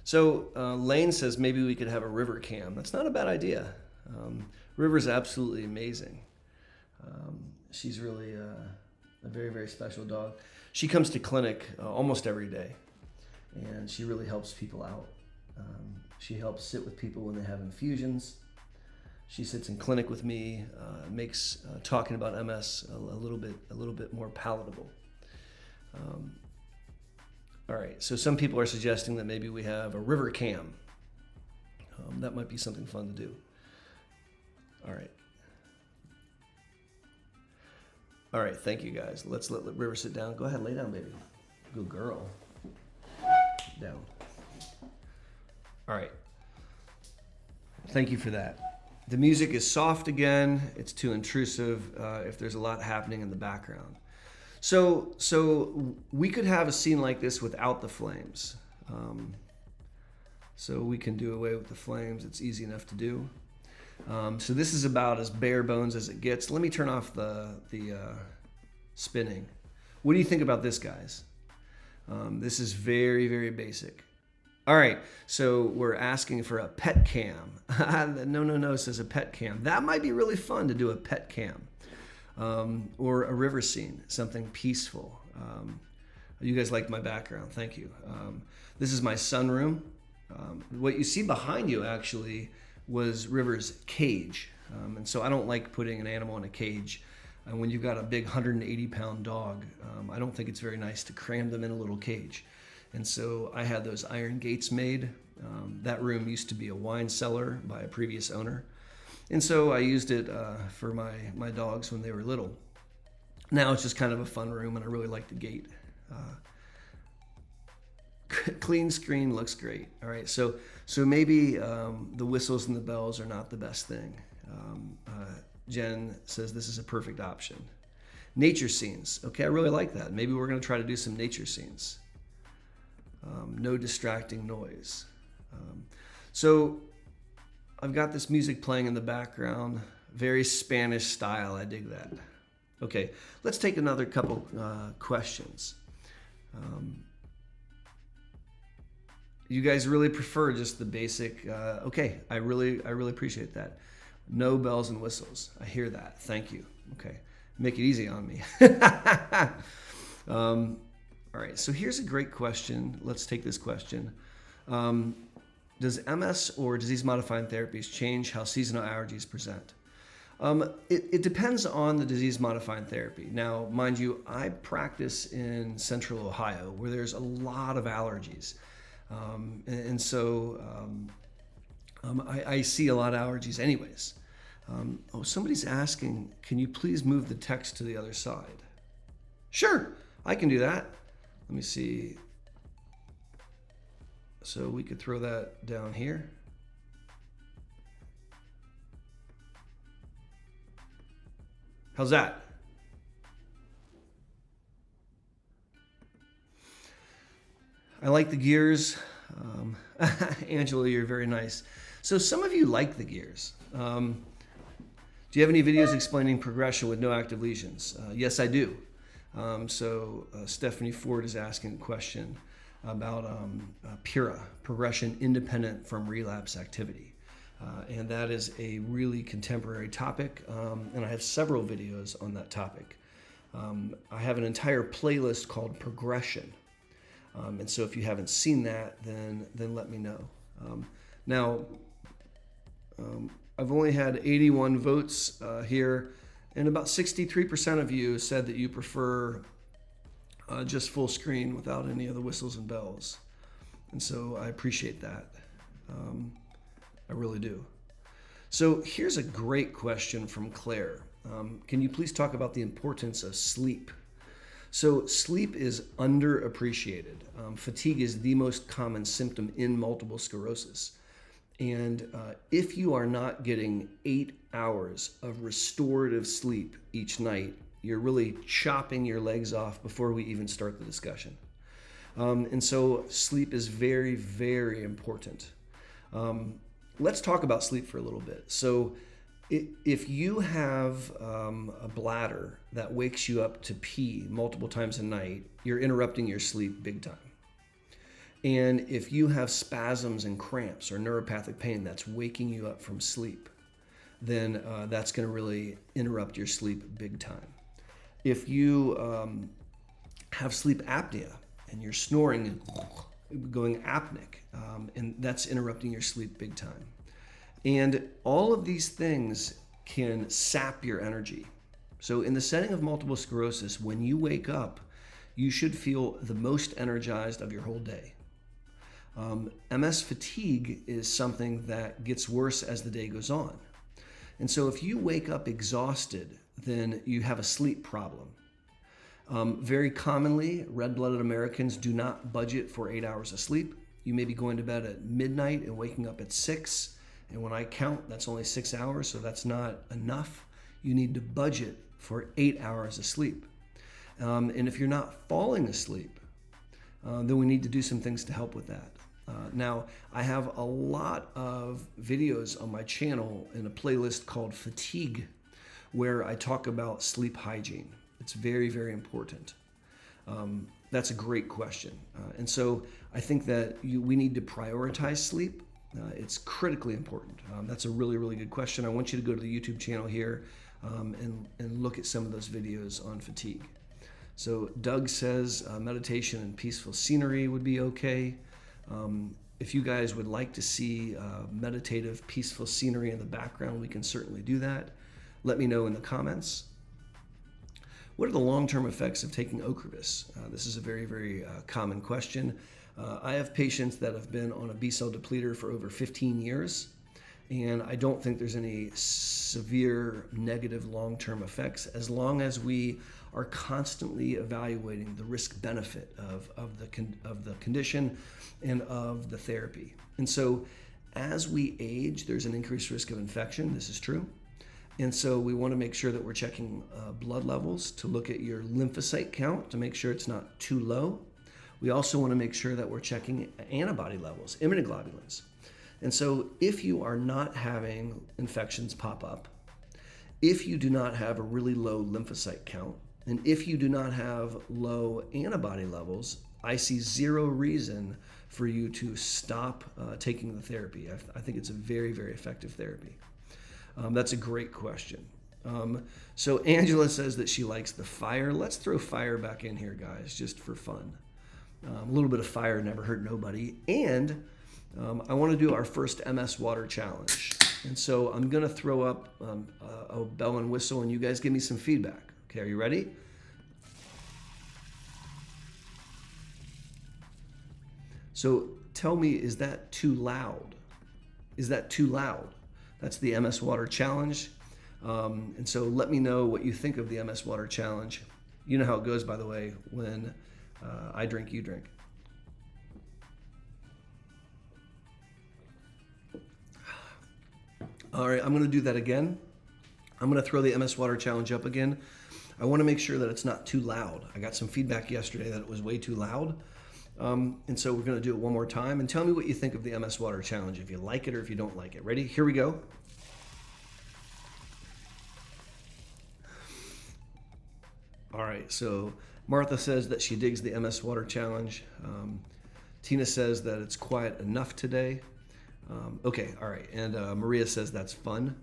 So Lane says maybe we could have a River cam. That's not a bad idea. River's absolutely amazing. She's really a very, very special dog. She comes to clinic almost every day, and she really helps people out. She helps sit with people when they have infusions. She sits in clinic with me, makes talking about MS a little bit more palatable. All right, so some people are suggesting that maybe we have a River cam. That might be something fun to do. All right. All right, thank you guys. Let's let River sit down. Go ahead, lay down, baby. Good girl. Down. All right. Thank you for that. The music is soft again. It's too intrusive if there's a lot happening in the background. So we could have a scene like this without the flames. So we can do away with the flames. It's easy enough to do. So this is about as bare bones as it gets. Let me turn off the spinning. What do you think about this, guys? This is very, very basic. All right, so we're asking for a pet cam. No, says a pet cam. That might be really fun to do a pet cam. Or a river scene, something peaceful. You guys liked my background, thank you. This is my sunroom. What you see behind you actually was River's cage. And so I don't like putting an animal in a cage. And when you've got a big 180-pound dog, I don't think it's very nice to cram them in a little cage. And so I had those iron gates made. That room used to be a wine cellar by a previous owner. And so I used it for my dogs when they were little. Now it's just kind of a fun room, and I really like the gate. Clean screen looks great. All right, so maybe the whistles and the bells are not the best thing. Jen says this is a perfect option. Nature scenes. Okay, I really like that. Maybe we're going to try to do some nature scenes. no distracting noise. So I've got this music playing in the background, very Spanish style. I dig that. Okay, let's take another couple questions. You guys really prefer just the basic. Okay, I really appreciate that. No bells and whistles. I hear that. Thank you. Okay, make it easy on me. All right, so here's a great question. Let's take this question. Does MS or disease-modifying therapies change how seasonal allergies present? It depends on the disease-modifying therapy. Now, mind you, I practice in Central Ohio, where there's a lot of allergies. I see a lot of allergies anyways. Somebody's asking, can you please move the text to the other side? Sure, I can do that. Let me see. So we could throw that down here. How's that? I like the gears. Angela, you're very nice. So some of you like the gears. Do you have any videos explaining progression with no active lesions? Yes, I do. Stephanie Ford is asking a question about PURA, progression independent from relapse activity. And that is a really contemporary topic, and I have several videos on that topic. I have an entire playlist called Progression. And so if you haven't seen that, then let me know. I've only had 81 votes here, and about 63% of you said that you prefer just full screen without any of the whistles and bells. And so I appreciate that. I really do. So here's a great question from Claire. Can you please talk about the importance of sleep? So sleep is underappreciated. Fatigue is the most common symptom in multiple sclerosis. And if you are not getting 8 hours of restorative sleep each night, you're really chopping your legs off before we even start the discussion. And so sleep is very, very important. Let's talk about sleep for a little bit. So if you have a bladder that wakes you up to pee multiple times a night, you're interrupting your sleep big time. And if you have spasms and cramps or neuropathic pain that's waking you up from sleep, then that's going to really interrupt your sleep big time. If you have sleep apnea and you're snoring and going apneic, and that's interrupting your sleep big time. And all of these things can sap your energy. So in the setting of multiple sclerosis, when you wake up, you should feel the most energized of your whole day. MS fatigue is something that gets worse as the day goes on. And so if you wake up exhausted, then you have a sleep problem. Very commonly, red-blooded Americans do not budget for 8 hours of sleep. You may be going to bed at midnight and waking up at 6. And when I count, that's only 6 hours, so that's not enough. You need to budget for 8 hours of sleep. And if you're not falling asleep, then we need to do some things to help with that. Now, I have a lot of videos on my channel in a playlist called Fatigue, where I talk about sleep hygiene. It's very, very important. That's a great question. And so I think that we need to prioritize sleep. It's critically important. That's a really, really good question. I want you to go to the YouTube channel here and look at some of those videos on fatigue. So Doug says meditation and peaceful scenery would be okay. If you guys would like to see meditative, peaceful scenery in the background, we can certainly do that. Let me know in the comments. What are the long-term effects of taking Ocrevus? This is a very, very common question. I have patients that have been on a B-cell depleter for over 15 years, and I don't think there's any severe negative long-term effects as long as we are constantly evaluating the risk-benefit of the condition and of the therapy. And so as we age, there's an increased risk of infection. This is true. And so we want to make sure that we're checking blood levels to look at your lymphocyte count to make sure it's not too low. We also want to make sure that we're checking antibody levels, immunoglobulins. And so if you are not having infections pop up, if you do not have a really low lymphocyte count, and if you do not have low antibody levels, I see zero reason for you to stop taking the therapy. I think it's a very, very effective therapy. That's a great question. So Angela says that she likes the fire. Let's throw fire back in here, guys, just for fun. A little bit of fire never hurt nobody. And I want to do our first MS Water Challenge. And so I'm going to throw up a bell and whistle, and you guys give me some feedback. Okay, are you ready? So tell me, is that too loud? Is that too loud? That's the MS Water Challenge. And so let me know what you think of the MS Water Challenge. You know how it goes, by the way, when I drink, you drink. All right, I'm going to do that again. I'm going to throw the MS Water Challenge up again. I want to make sure that it's not too loud. I got some feedback yesterday that it was way too loud. And so we're going to do it one more time. And tell me what you think of the MS Water Challenge, if you like it or if you don't like it. Ready? Here we go. All right, so Martha says that she digs the MS Water Challenge. Tina says that it's quiet enough today. Okay, all right. And Maria says that's fun.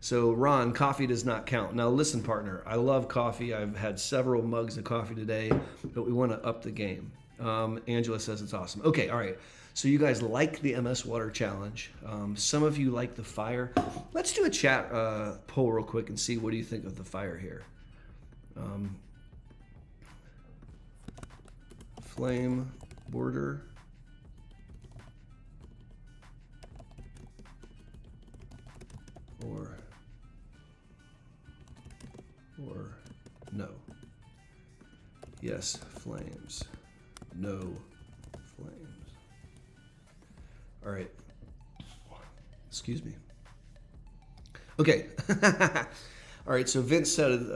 So Ron, coffee does not count. Now listen, partner, I love coffee. I've had several mugs of coffee today, but we want to up the game. Angela says it's awesome. Okay, all right. So you guys like the MS Water Challenge. Some of you like the fire. Let's do a chat poll real quick and see what do you think of the fire here. Flame border. Or no. Yes, flames. No flames. All right. Excuse me. Okay. All right, so Vince said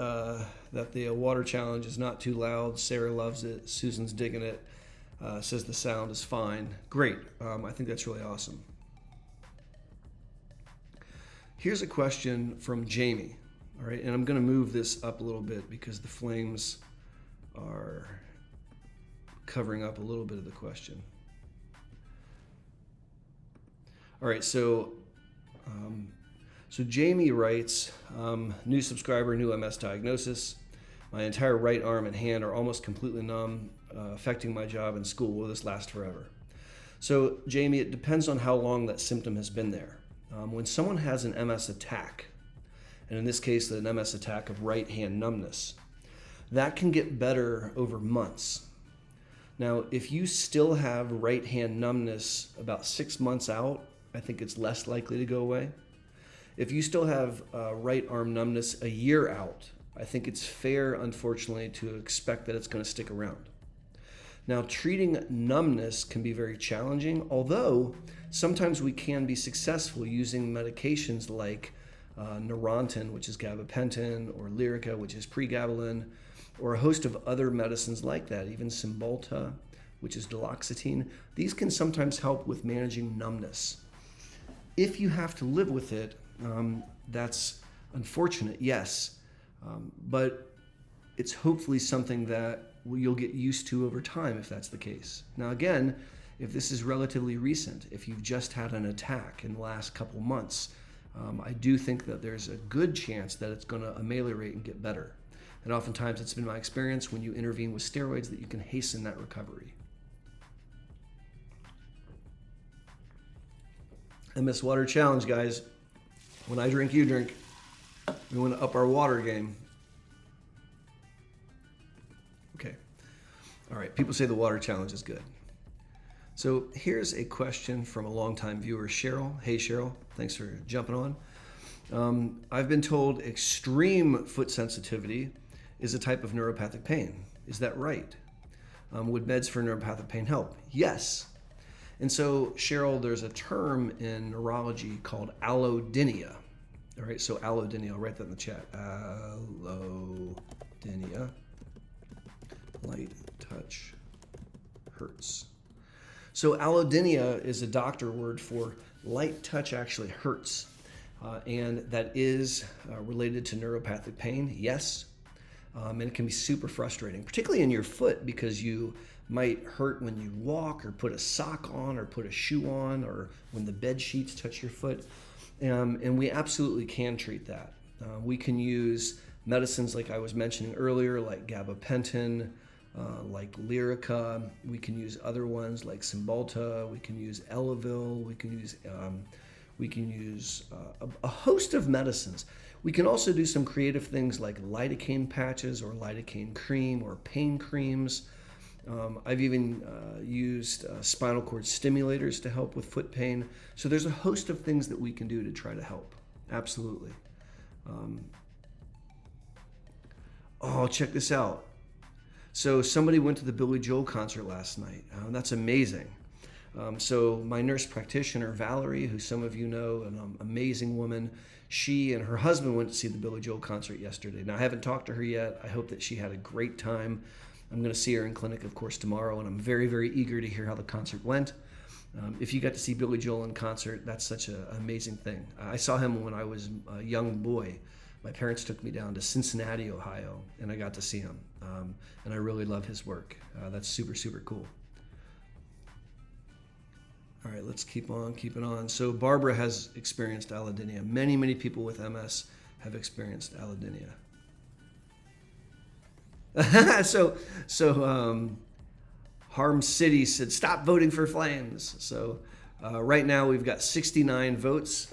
that the water challenge is not too loud. Sarah loves it. Susan's digging it. Says the sound is fine. Great. I think that's really awesome. Here's a question from Jamie. All right, and I'm going to move this up a little bit because the flames are covering up a little bit of the question. All right, so Jamie writes, new subscriber, new MS diagnosis. My entire right arm and hand are almost completely numb, affecting my job and school. Will this last forever? So Jamie, it depends on how long that symptom has been there. When someone has an MS attack, and in this case, an MS attack of right hand numbness, that can get better over months. Now, if you still have right hand numbness about 6 months out, I think it's less likely to go away. If you still have right arm numbness a year out, I think it's fair, unfortunately, to expect that it's going to stick around. Now, treating numbness can be very challenging, although sometimes we can be successful using medications like Neurontin, which is gabapentin, or Lyrica, which is pregabalin, or a host of other medicines like that, even Cymbalta, which is duloxetine. These can sometimes help with managing numbness. If you have to live with it, that's unfortunate, yes, but it's hopefully something that you'll get used to over time if that's the case. Now again, if this is relatively recent, if you've just had an attack in the last couple months, I do think that there's a good chance that it's going to ameliorate and get better. And oftentimes it's been my experience when you intervene with steroids that you can hasten that recovery. MS Water Challenge, guys. When I drink, you drink. We want to up our water game. Okay. All right. People say the water challenge is good. So here's a question from a longtime viewer, Cheryl. Hey, Cheryl. Thanks for jumping on. I've been told extreme foot sensitivity is a type of neuropathic pain. Is that right? Would meds for neuropathic pain help? Yes. And so, Cheryl, there's a term in neurology called allodynia. All right, so allodynia, I'll write that in the chat. Allodynia, light touch, hurts. So allodynia is a doctor word for light touch actually hurts. And that is related to neuropathic pain, yes. And it can be super frustrating, particularly in your foot, because you might hurt when you walk or put a sock on or put a shoe on or when the bed sheets touch your foot. And we absolutely can treat that. We can use medicines like I was mentioning earlier, like gabapentin, like Lyrica. We can use other ones like Cymbalta. We can use Elavil. We can use a host of medicines. We can also do some creative things like lidocaine patches or lidocaine cream or pain creams. I've even used spinal cord stimulators to help with foot pain. So there's a host of things that we can do to try to help. Absolutely. Oh, check this out. So somebody went to the Billy Joel concert last night. That's amazing. So my nurse practitioner, Valerie, who some of you know, an amazing woman, she and her husband went to see the Billy Joel concert yesterday. Now, I haven't talked to her yet. I hope that she had a great time. I'm going to see her in clinic, of course, tomorrow, and I'm very, very eager to hear how the concert went. If you got to see Billy Joel in concert, that's such an amazing thing. I saw him when I was a young boy. My parents took me down to Cincinnati, Ohio, and I got to see him. And I really love his work. That's super, super cool. All right, let's keep on keeping on. So Barbara has experienced allodynia. Many, many people with MS have experienced allodynia. Harm City said, stop voting for Flames. So right now we've got 69 votes,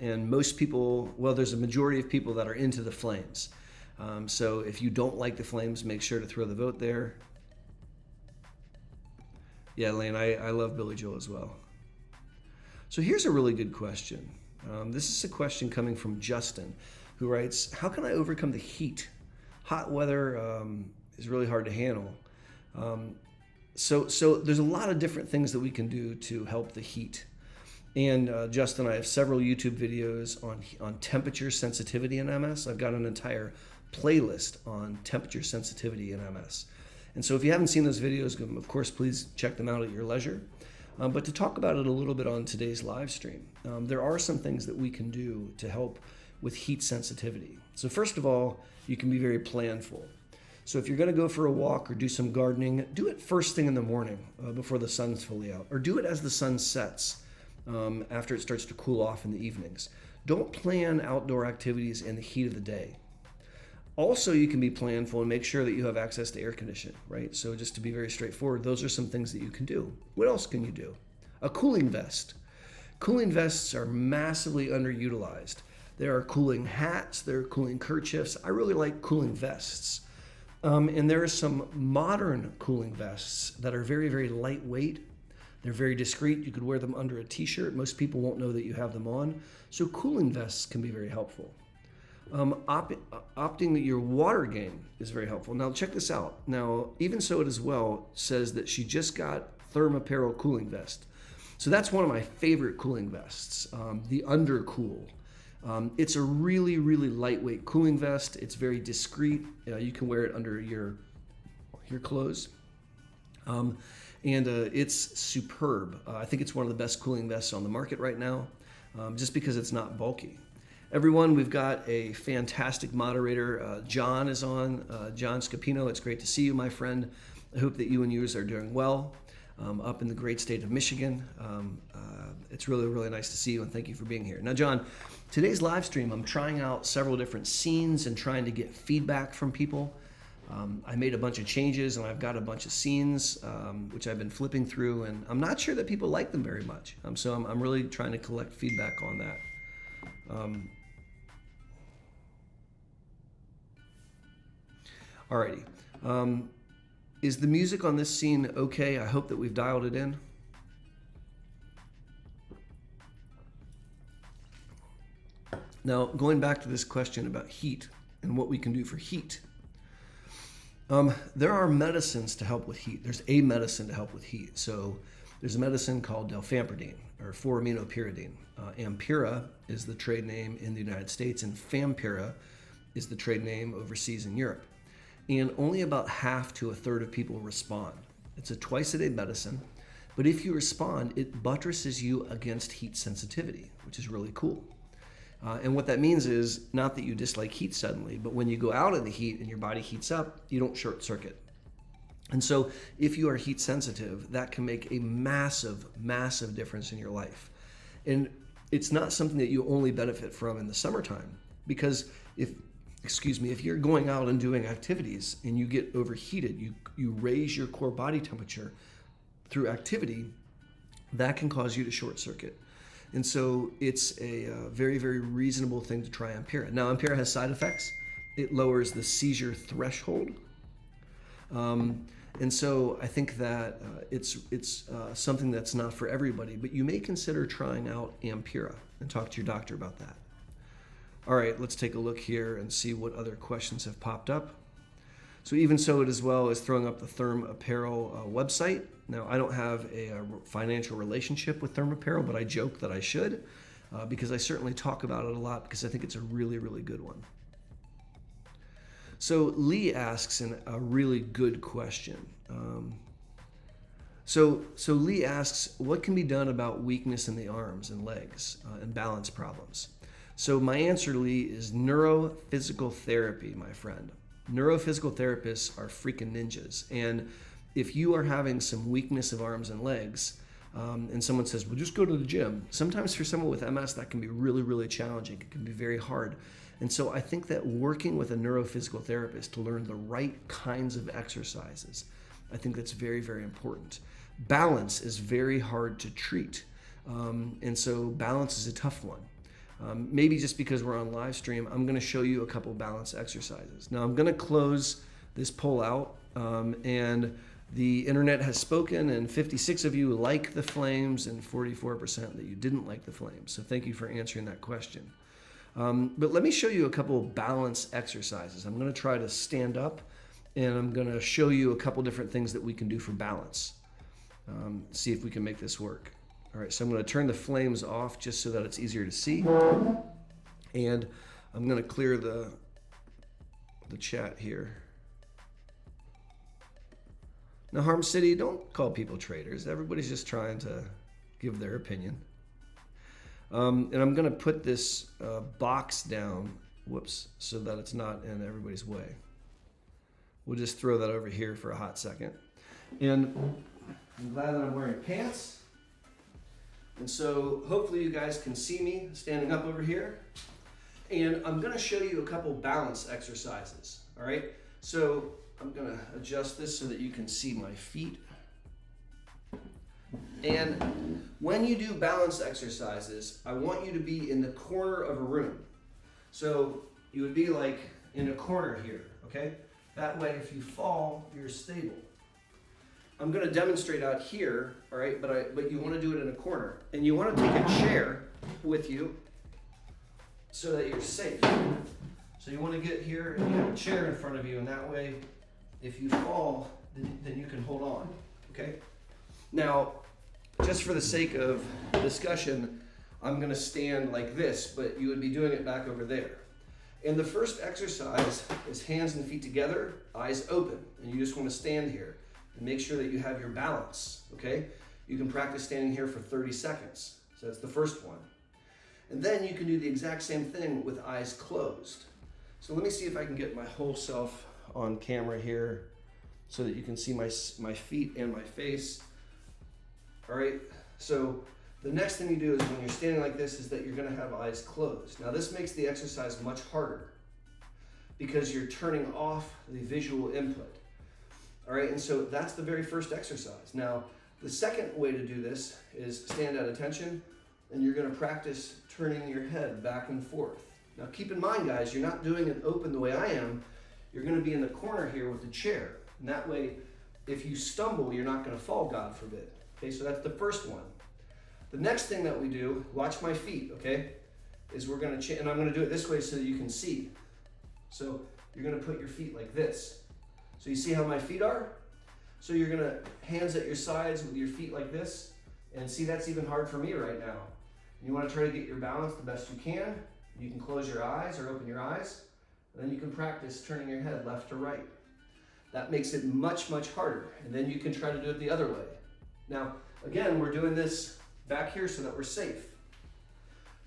and most people, well, there's a majority of people that are into the Flames. So if you don't like the Flames, make sure to throw the vote there. Yeah, Lane, I love Billy Joel as well. So here's a really good question. This is a question coming from Justin, who writes, how can I overcome the heat? Hot weather is really hard to handle. So there's a lot of different things that we can do to help the heat. And Justin, I have several YouTube videos on temperature sensitivity in MS. I've got an entire playlist on temperature sensitivity in MS. And so if you haven't seen those videos, of course, please check them out at your leisure. But to talk about it a little bit on today's live stream, there are some things that we can do to help with heat sensitivity. So first of all, you can be very planful. So if you're going to go for a walk or do some gardening, do it first thing in the morning before the sun's fully out, or do it as the sun sets after it starts to cool off in the evenings. Don't plan outdoor activities in the heat of the day. Also, you can be planful and make sure that you have access to air conditioning, right? So just to be very straightforward, those are some things that you can do. What else can you do? A cooling vest. Cooling vests are massively underutilized. There are cooling hats, there are cooling kerchiefs. I really like cooling vests. And there are some modern cooling vests that are very, very lightweight. They're very discreet. You could wear them under a t-shirt. Most people won't know that you have them on. So cooling vests can be very helpful. Opting your water game is very helpful. Now check this out. Now, Even So It As Well says that she just got Thermapparel cooling vest. So that's one of my favorite cooling vests, the Undercool. It's a really, really lightweight cooling vest. It's very discreet. You can wear it under your clothes. And it's superb. I think it's one of the best cooling vests on the market right now, just because it's not bulky. Everyone, we've got a fantastic moderator. John is on. John Scapino, it's great to see you, my friend. I hope that you and yours are doing well up in the great state of Michigan. It's really, really nice to see you, and thank you for being here. Now, John, today's live stream, I'm trying out several different scenes and trying to get feedback from people. I made a bunch of changes, and I've got a bunch of scenes, which I've been flipping through, and I'm not sure that people like them very much. So I'm really trying to collect feedback on that. Alrighty. Is the music on this scene okay? I hope that we've dialed it in. Now, going back to this question about heat and what we can do for heat. There are medicines to help with heat. There's a medicine to help with heat. So there's a medicine called delfampridine, or 4-aminopyridine. Ampyra is the trade name in the United States, and Fampyra is the trade name overseas in Europe. And only about half to a third of people respond. It's a twice-a-day medicine, but if you respond, it buttresses you against heat sensitivity, which is really cool. And what that means is not that you dislike heat suddenly, but when you go out in the heat and your body heats up, you don't short circuit. And so if you are heat sensitive, that can make a massive, massive difference in your life. And it's not something that you only benefit from in the summertime, because if you're going out and doing activities and you get overheated, you raise your core body temperature through activity, that can cause you to short circuit. And so it's a very, very reasonable thing to try Ampera. Now, Ampera has side effects. It lowers the seizure threshold. And so I think that it's something that's not for everybody, but you may consider trying out Ampera and talk to your doctor about that. All right, let's take a look here and see what other questions have popped up. So even so, it as well is throwing up the Therm Apparel website. Now, I don't have a financial relationship with Therm Apparel, but I joke that I should because I certainly talk about it a lot because I think it's a really, really good one. So Lee asks a really good question. So Lee asks, what can be done about weakness in the arms and legs and balance problems? So my answer, Lee, is neurophysical therapy, my friend. Neurophysical therapists are freaking ninjas. And if you are having some weakness of arms and legs, and someone says, well, just go to the gym. Sometimes for someone with MS, that can be really, really challenging. It can be very hard. And so I think that working with a neurophysical therapist to learn the right kinds of exercises, I think that's very, very important. Balance is very hard to treat. And so balance is a tough one. Maybe just because we're on live stream, I'm going to show you a couple balance exercises. Now I'm going to close this poll out, and the internet has spoken, and 56 of you like the flames and 44% that you didn't like the flames. So thank you for answering that question. But let me show you a couple balance exercises. I'm going to try to stand up, and I'm going to show you a couple different things that we can do for balance. See if we can make this work. All right, so I'm going to turn the flames off just so that it's easier to see. And I'm going to clear the chat here. Now, Harm City, don't call people traitors. Everybody's just trying to give their opinion. And I'm going to put this box down, so that it's not in everybody's way. We'll just throw that over here for a hot second. And I'm glad that I'm wearing pants. And so hopefully you guys can see me standing up over here. And I'm going to show you a couple balance exercises. All right. So I'm going to adjust this so that you can see my feet. And when you do balance exercises, I want you to be in the corner of a room. So you would be like in a corner here. Okay. That way, if you fall, you're stable. I'm going to demonstrate out here, all right, but you want to do it in a corner. And you want to take a chair with you so that you're safe. So you want to get here and you have a chair in front of you, and that way, if you fall, then you can hold on, okay? Now, just for the sake of discussion, I'm going to stand like this, but you would be doing it back over there. And the first exercise is hands and feet together, eyes open, and you just want to stand here. And make sure that you have your balance, okay? You can practice standing here for 30 seconds. So that's the first one. And then you can do the exact same thing with eyes closed. So let me see if I can get my whole self on camera here so that you can see my feet and my face. All right, so the next thing you do is when you're standing like this is that you're gonna have eyes closed. Now this makes the exercise much harder because you're turning off the visual input. All right, and so that's the very first exercise. Now, the second way to do this is stand at attention, and you're gonna practice turning your head back and forth. Now, keep in mind, guys, you're not doing it open the way I am. You're gonna be in the corner here with the chair. And that way, if you stumble, you're not gonna fall, God forbid. Okay, so that's the first one. The next thing that we do, watch my feet, okay, is we're gonna, and I'm gonna do it this way so that you can see. So you're gonna put your feet like this. So you see how my feet are? So you're gonna hands at your sides with your feet like this, and see that's even hard for me right now. You wanna try to get your balance the best you can. You can close your eyes or open your eyes, and then you can practice turning your head left to right. That makes it much, much harder. And then you can try to do it the other way. Now, again, we're doing this back here so that we're safe.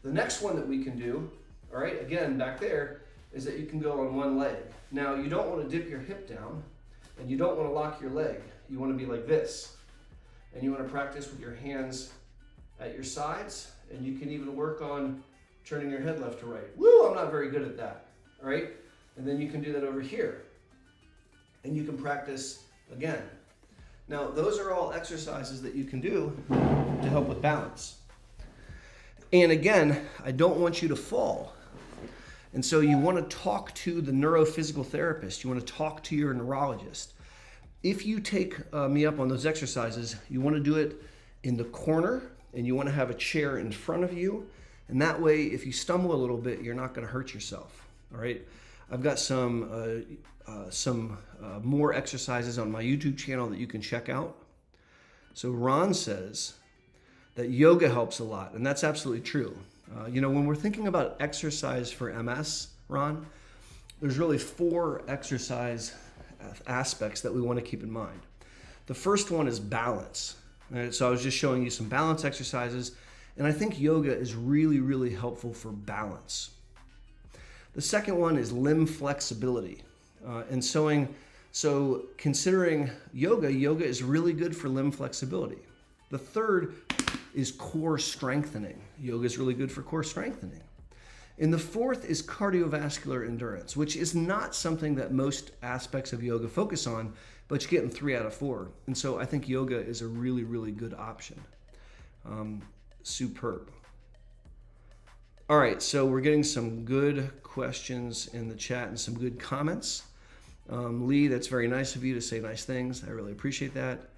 The next one that we can do, all right, again, back there, is that you can go on one leg. Now, you don't want to dip your hip down, and you don't want to lock your leg. You want to be like this. And you want to practice with your hands at your sides, and you can even work on turning your head left to right. Woo, I'm not very good at that, all right? And then you can do that over here. And you can practice again. Now, those are all exercises that you can do to help with balance. And again, I don't want you to fall. And so you want to talk to the neurophysical therapist. You want to talk to your neurologist. If you take me up on those exercises, you want to do it in the corner, and you want to have a chair in front of you. And that way, if you stumble a little bit, you're not going to hurt yourself. All right. I've got some more exercises on my YouTube channel that you can check out. So Ron says that yoga helps a lot, and that's absolutely true. When we're thinking about exercise for MS, Ron, there's really 4 exercise aspects that we want to keep in mind. The first one is balance. Right? So I was just showing you some balance exercises, and I think yoga is really, really helpful for balance. The second one is limb flexibility. So considering yoga is really good for limb flexibility. The third is core strengthening. Yoga is really good for core strengthening. And the fourth is cardiovascular endurance, which is not something that most aspects of yoga focus on, but you're getting 3 out of 4. And so I think yoga is a really, really good option. Superb. All right, so we're getting some good questions in the chat and some good comments. Lee, that's very nice of you to say nice things. I really appreciate that.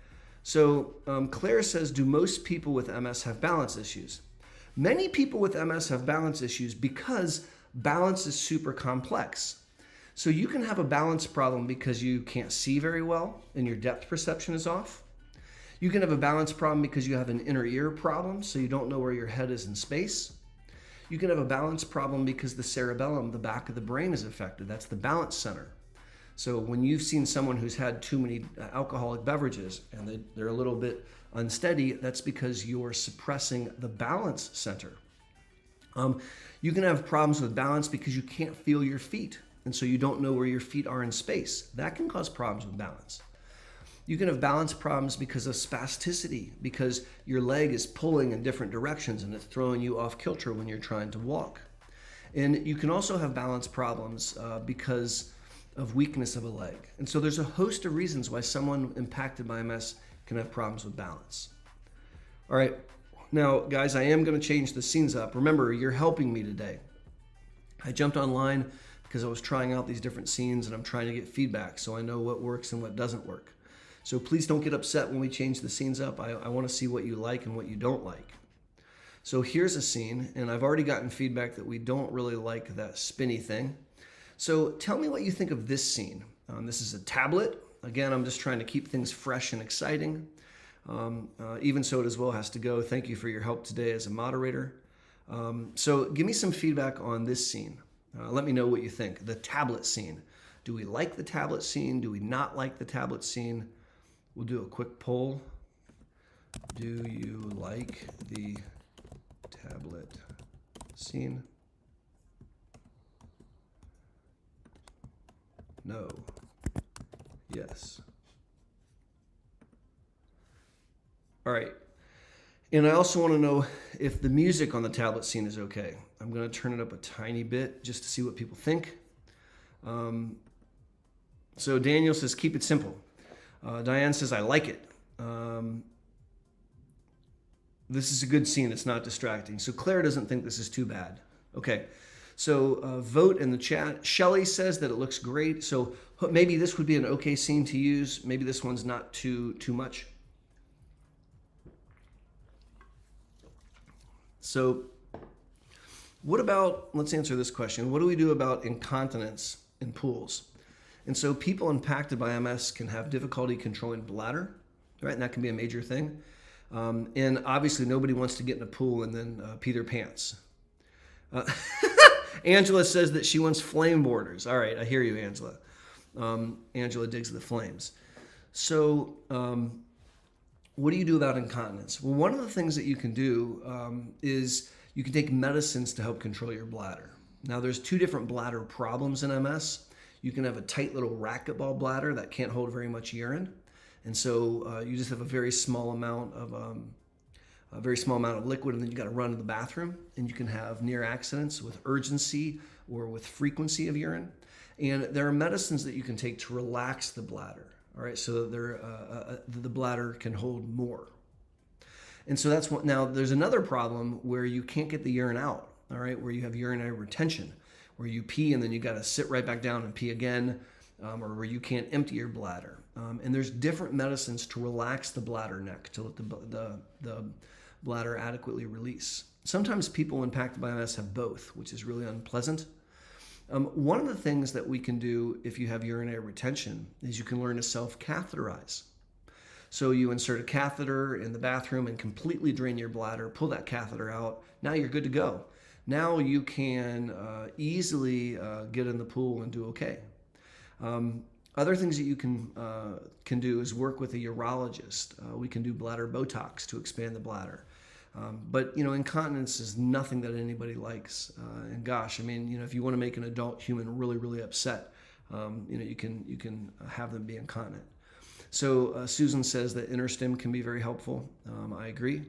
So Claire says, do most people with MS have balance issues? Many people with MS have balance issues because balance is super complex. So you can have a balance problem because you can't see very well and your depth perception is off. You can have a balance problem because you have an inner ear problem, so you don't know where your head is in space. You can have a balance problem because the cerebellum, the back of the brain, is affected. That's the balance center. So when you've seen someone who's had too many alcoholic beverages and they're a little bit unsteady, that's because you're suppressing the balance center. You can have problems with balance because you can't feel your feet, and so you don't know where your feet are in space. That can cause problems with balance. You can have balance problems because of spasticity, because your leg is pulling in different directions and it's throwing you off kilter when you're trying to walk. And you can also have balance problems because of weakness of a leg. And so there's a host of reasons why someone impacted by MS can have problems with balance. All right, now guys, I am going to change the scenes up. Remember, you're helping me today. I jumped online because I was trying out these different scenes and I'm trying to get feedback so I know what works and what doesn't work. So please don't get upset when we change the scenes up. I want to see what you like and what you don't like. So here's a scene, and I've already gotten feedback that we don't really like that spinny thing. So tell me what you think of this scene. This is a tablet. Again, I'm just trying to keep things fresh and exciting. Even so, it as well has to go. Thank you for your help today as a moderator. So give me some feedback on this scene. Let me know what you think. The tablet scene. Do we like the tablet scene? Do we not like the tablet scene? We'll do a quick poll. Do you like the tablet scene? No. Yes. All right. And I also want to know if the music on the tablet scene is okay. I'm going to turn it up a tiny bit just to see what people think. So Daniel says, keep it simple. Diane says, I like it. This is a good scene. It's not distracting. So Claire doesn't think this is too bad. Okay. So vote in the chat. Shelly says that it looks great. So maybe this would be an okay scene to use. Maybe this one's not too much. So what about, let's answer this question. What do we do about incontinence in pools? And so people impacted by MS can have difficulty controlling bladder, right? And that can be a major thing. And obviously nobody wants to get in a pool and then pee their pants. Angela says that she wants flame borders. All right, I hear you, Angela. Angela digs the flames. So, what do you do about incontinence? Well, one of the things that you can do is you can take medicines to help control your bladder. Now, there's two different bladder problems in MS. You can have a tight little racquetball bladder that can't hold very much urine, and so you just have a very small amount of liquid, and then you got to run to the bathroom, and you can have near accidents with urgency or with frequency of urine. And there are medicines that you can take to relax the bladder. All right, so the bladder can hold more. And so that's what. Now, there's another problem where you can't get the urine out. All right, where you have urinary retention, where you pee and then you got to sit right back down and pee again, or where you can't empty your bladder. And there's different medicines to relax the bladder neck to let the bladder adequately release. Sometimes people impacted by MS have both, which is really unpleasant. One of the things that we can do if you have urinary retention is you can learn to self-catheterize. So you insert a catheter in the bathroom and completely drain your bladder, pull that catheter out. Now you're good to go. Now you can easily get in the pool and do okay. Other things that you can do is work with a urologist. We can do bladder Botox to expand the bladder. But incontinence is nothing that anybody likes. And gosh, I mean, if you want to make an adult human really, really upset, you can have them be incontinent. So Susan says that inner stim can be very helpful. I agree.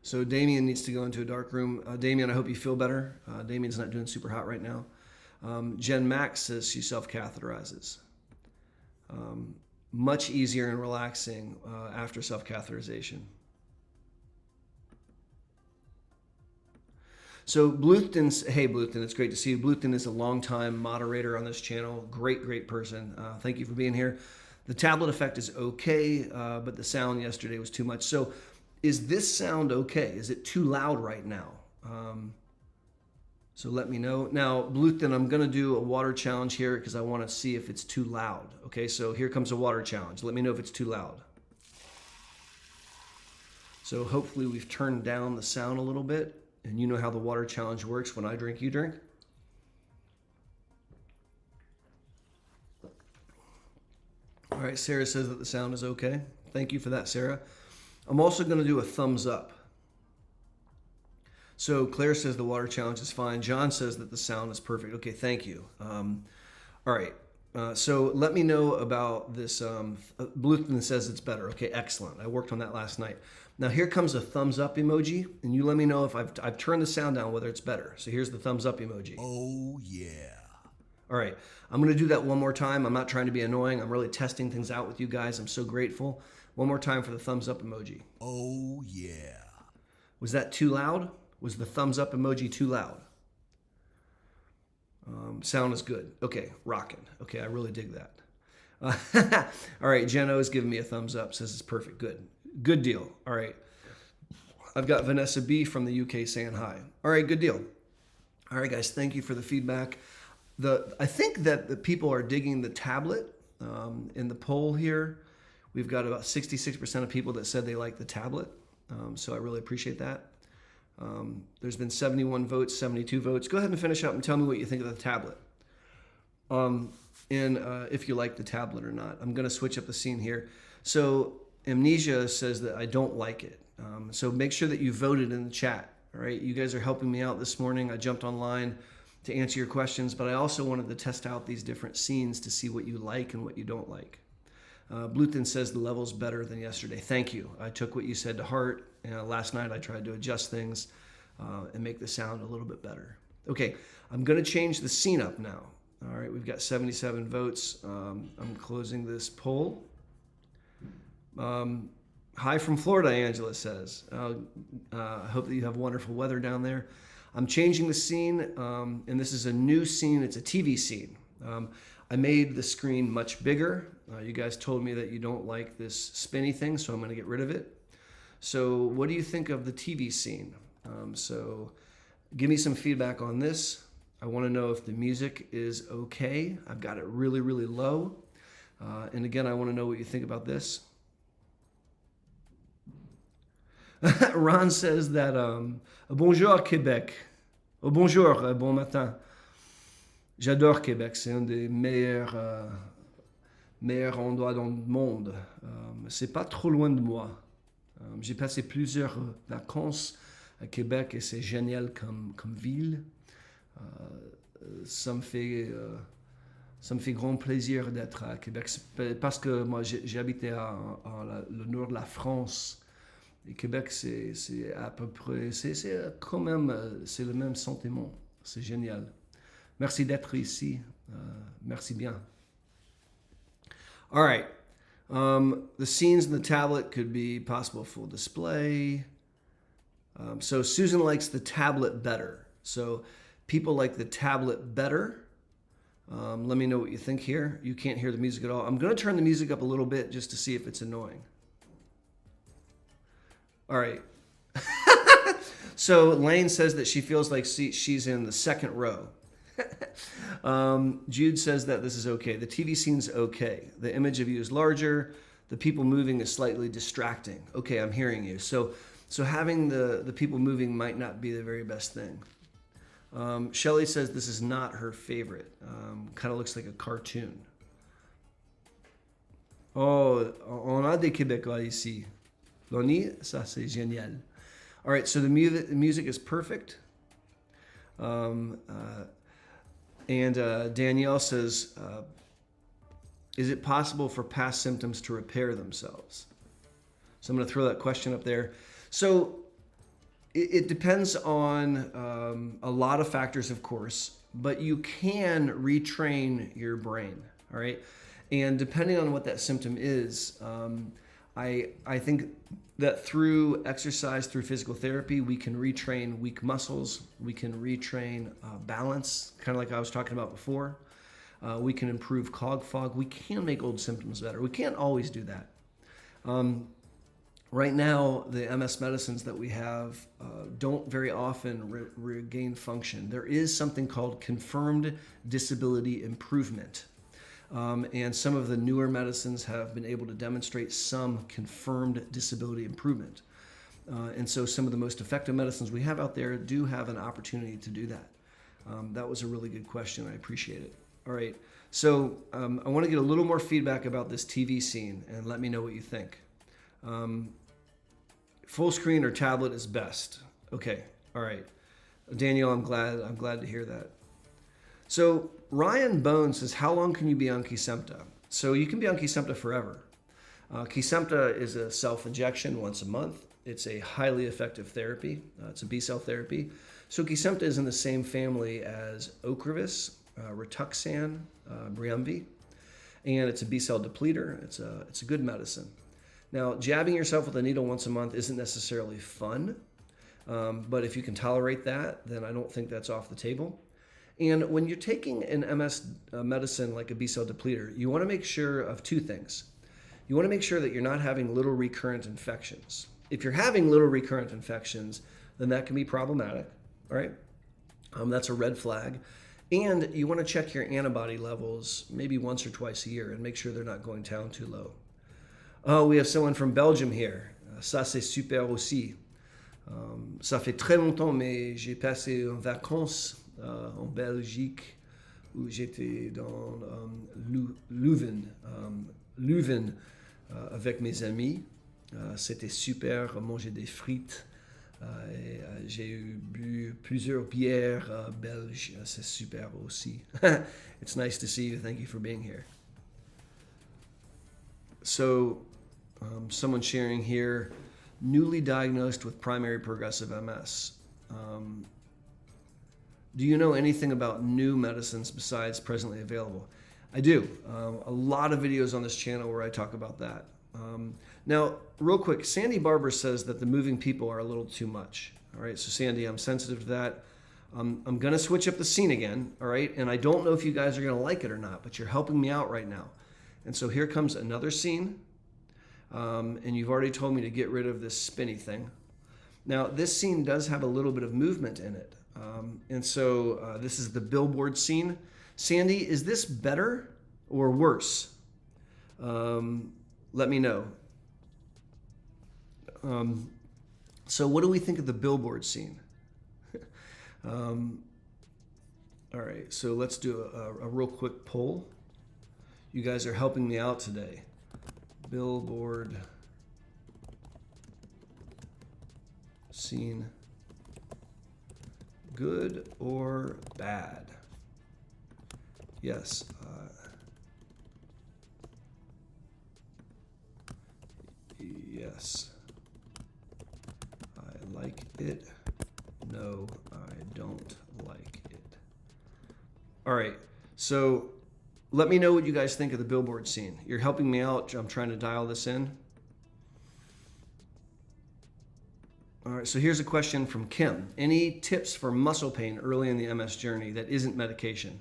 So Damien needs to go into a dark room. Damien, I hope you feel better. Damien's not doing super hot right now. Jen Max says she self-catheterizes. Much easier and relaxing after self-catheterization. So Bluthton, hey Bluthton, it's great to see you. Bluthton is a longtime moderator on this channel. Great person. Thank you for being here. The tablet effect is okay, but the sound yesterday was too much. So is this sound okay? Is it too loud right now? So let me know. Now, Bluthton, I'm going to do a water challenge here because I want to see if it's too loud. Okay, so here comes a water challenge. Let me know if it's too loud. So hopefully we've turned down the sound a little bit. And you know how the water challenge works. When I drink, you drink. All right, Sarah says that the sound is okay. Thank you for that, Sarah. I'm also going to do a thumbs up. So Claire says the water challenge is fine. John says that the sound is perfect. Okay, thank you. All right. So let me know about this. Bluthton says it's better. Okay, excellent. I worked on that last night. Now here comes a thumbs up emoji, and you let me know if I've turned the sound down, whether it's better. So here's the thumbs up emoji. Oh, yeah. All right, I'm going to do that one more time. I'm not trying to be annoying. I'm really testing things out with you guys. I'm so grateful. One more time for the thumbs up emoji. Oh, yeah. Was that too loud? Was the thumbs up emoji too loud? Sound is good. Okay, rocking. Okay, I really dig that. All right, Jenno is giving me a thumbs up. Says it's perfect. Good deal. All right. I've got Vanessa B from the UK saying hi. All right, good deal. All right, guys, thank you for the feedback. I think that the people are digging the tablet in the poll here. We've got about 66% of people that said they like the tablet. So I really appreciate that. There's been 71 votes, 72 votes. Go ahead and finish up and tell me what you think of the tablet. And if you like the tablet or not. I'm going to switch up the scene here. So Amnesia says that I don't like it. So make sure that you voted in the chat. All right, you guys are helping me out this morning. I jumped online to answer your questions, but I also wanted to test out these different scenes to see what you like and what you don't like. Bluthton says the level's better than yesterday. Thank you. I took what you said to heart. Last night I tried to adjust things and make the sound a little bit better. Okay, I'm going to change the scene up now. All right, we've got 77 votes. I'm closing this poll. Hi from Florida, Angela says. I hope that you have wonderful weather down there. I'm changing the scene, and this is a new scene. It's a TV scene. I made the screen much bigger. You guys told me that you don't like this spinny thing, so I'm going to get rid of it. So what do you think of the TV scene? So give me some feedback on this. I want to know if the music is okay. I've got it really, really low. And again, I want to know what you think about this. Ron says that bonjour Quebec. Oh, bonjour, bon matin. J'adore Québec, c'est un des meilleurs endroits dans le monde. C'est pas trop loin de moi. J'ai passé plusieurs vacances à Québec et c'est génial comme ville. Ça me fait, ça me fait grand plaisir d'être à Québec parce que moi j'ai habité le nord de la France et Québec c'est à peu près, c'est quand même, c'est le même sentiment. C'est génial. Merci d'être ici. Merci bien. All right. The scenes in the tablet could be possible full display. So Susan likes the tablet better. So people like the tablet better. Let me know what you think here. You can't hear the music at all. I'm going to turn the music up a little bit just to see if it's annoying. All right. So Lane says that she feels like she's in the second row. Jude says that this is okay. The TV scene's okay. The image of you is larger. The people moving is slightly distracting. Okay, I'm hearing you. So having the people moving might not be the very best thing. Shelley says this is not her favorite. Kind of looks like a cartoon. Oh, on a des Québécois ici. Loni, ça c'est génial. All right, so the music is perfect. And Danielle says, is it possible for past symptoms to repair themselves? So I'm going to throw that question up there. So it depends on a lot of factors, of course, but you can retrain your brain, all right? And depending on what that symptom is, I think that through exercise, through physical therapy, we can retrain weak muscles. We can retrain balance, kind of like I was talking about before. We can improve cog fog. We can make old symptoms better. We can't always do that. Right now, the MS medicines that we have don't very often regain function. There is something called confirmed disability improvement. And some of the newer medicines have been able to demonstrate some confirmed disability improvement. And so some of the most effective medicines we have out there do have an opportunity to do that. That was a really good question. I appreciate it. All right. So I want to get a little more feedback about this TV scene and let me know what you think. Full screen or tablet is best. Okay. All right. Daniel, I'm glad to hear that. So Ryan Bone says, how long can you be on Kesimpta? So you can be on Kesimpta forever. Kesimpta is a self-injection once a month. It's a highly effective therapy. It's a B-cell therapy. So Kesimpta is in the same family as Ocrevus, Rituxan, Briumvi, and it's a B-cell depleter. It's a good medicine. Now, jabbing yourself with a needle once a month isn't necessarily fun, but if you can tolerate that, then I don't think that's off the table. And when you're taking an MS medicine like a B-cell depleter, you want to make sure of two things. You want to make sure that you're not having little recurrent infections. If you're having little recurrent infections, then that can be problematic, all right? That's a red flag. And you want to check your antibody levels maybe once or twice a year and make sure they're not going down too low. Oh, we have someone from Belgium here. Ça, c'est super aussi. Ça fait très longtemps, mais j'ai passé en vacances en Belgique où j'étais dans Leuven avec mes amis. C'était super, manger des frites. Et j'ai bu plusieurs bières belges. C'est super aussi. It's nice to see you. Thank you for being here. So, someone sharing here, newly diagnosed with primary progressive MS. Do you know anything about new medicines besides presently available? I do. A lot of videos on this channel where I talk about that. Now, real quick, Sandy Barber says that the moving people are a little too much. All right, so Sandy, I'm sensitive to that. I'm going to switch up the scene again, all right? And I don't know if you guys are going to like it or not, but you're helping me out right now. And so here comes another scene. And you've already told me to get rid of this spinny thing. Now, this scene does have a little bit of movement in it. And so this is the billboard scene. Sandy, is this better or worse? Let me know. So what do we think of the billboard scene? All right, so let's do a real quick poll. You guys are helping me out today. Billboard scene, good or bad? Yes. Yes. I like it. No, I don't like it. All right, so let me know what you guys think of the billboard scene. You're helping me out. I'm trying to dial this in. All right, so here's a question from Kim. Any tips for muscle pain early in the MS journey that isn't medication?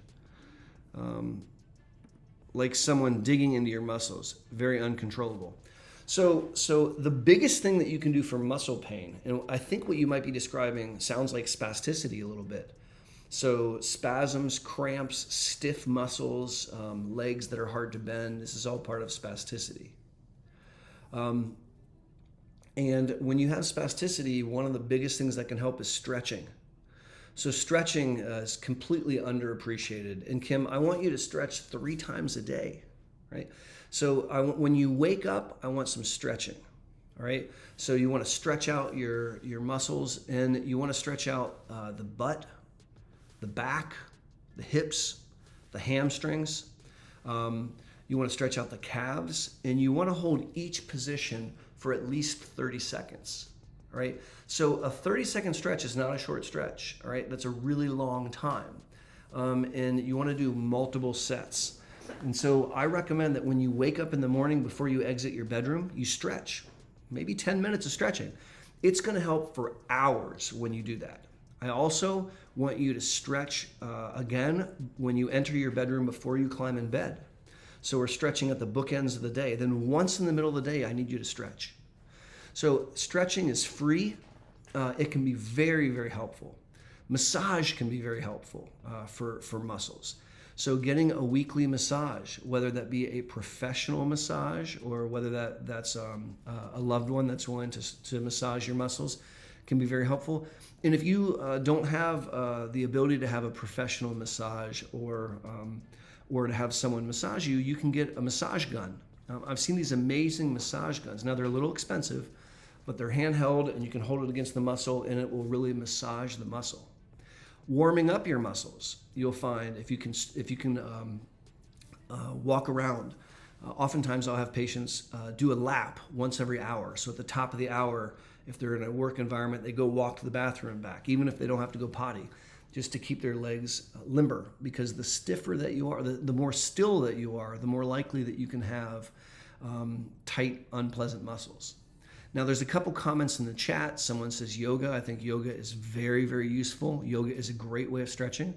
Like someone digging into your muscles, very uncontrollable. So the biggest thing that you can do for muscle pain, and I think what you might be describing sounds like spasticity a little bit. So spasms, cramps, stiff muscles, legs that are hard to bend, this is all part of spasticity. And when you have spasticity, one of the biggest things that can help is stretching. So stretching is completely underappreciated. And Kim, I want you to stretch 3 times a day, right? So when you wake up, I want some stretching, all right? So you want to stretch out your muscles, and you want to stretch out the butt, the back, the hips, the hamstrings. You want to stretch out the calves, and you want to hold each position for at least 30 seconds. All right, so a 30-second stretch is not a short stretch. All right, that's a really long time, and you want to do multiple sets. And so I recommend that when you wake up in the morning before you exit your bedroom, you stretch, maybe 10 minutes of stretching. It's going to help for hours when you do that. I also want you to stretch again when you enter your bedroom before you climb in bed. So we're stretching at the bookends of the day. Then once in the middle of the day, I need you to stretch. So stretching is free. It can be very, very helpful. Massage can be very helpful for muscles. So getting a weekly massage, whether that be a professional massage or whether that's a loved one that's willing to massage your muscles, can be very helpful. And if you don't have the ability to have a professional massage or to have someone massage you, you can get a massage gun. I've seen these amazing massage guns. Now they're a little expensive, but they're handheld and you can hold it against the muscle and it will really massage the muscle. Warming up your muscles, you'll find if you can walk around. Oftentimes I'll have patients do a lap once every hour. So at the top of the hour, if they're in a work environment, they go walk to the bathroom and back, even if they don't have to go potty, just to keep their legs limber, because the stiffer that you are, the more still that you are, the more likely that you can have tight, unpleasant muscles. Now, there's a couple comments in the chat. Someone says yoga. I think yoga is very, very useful. Yoga is a great way of stretching.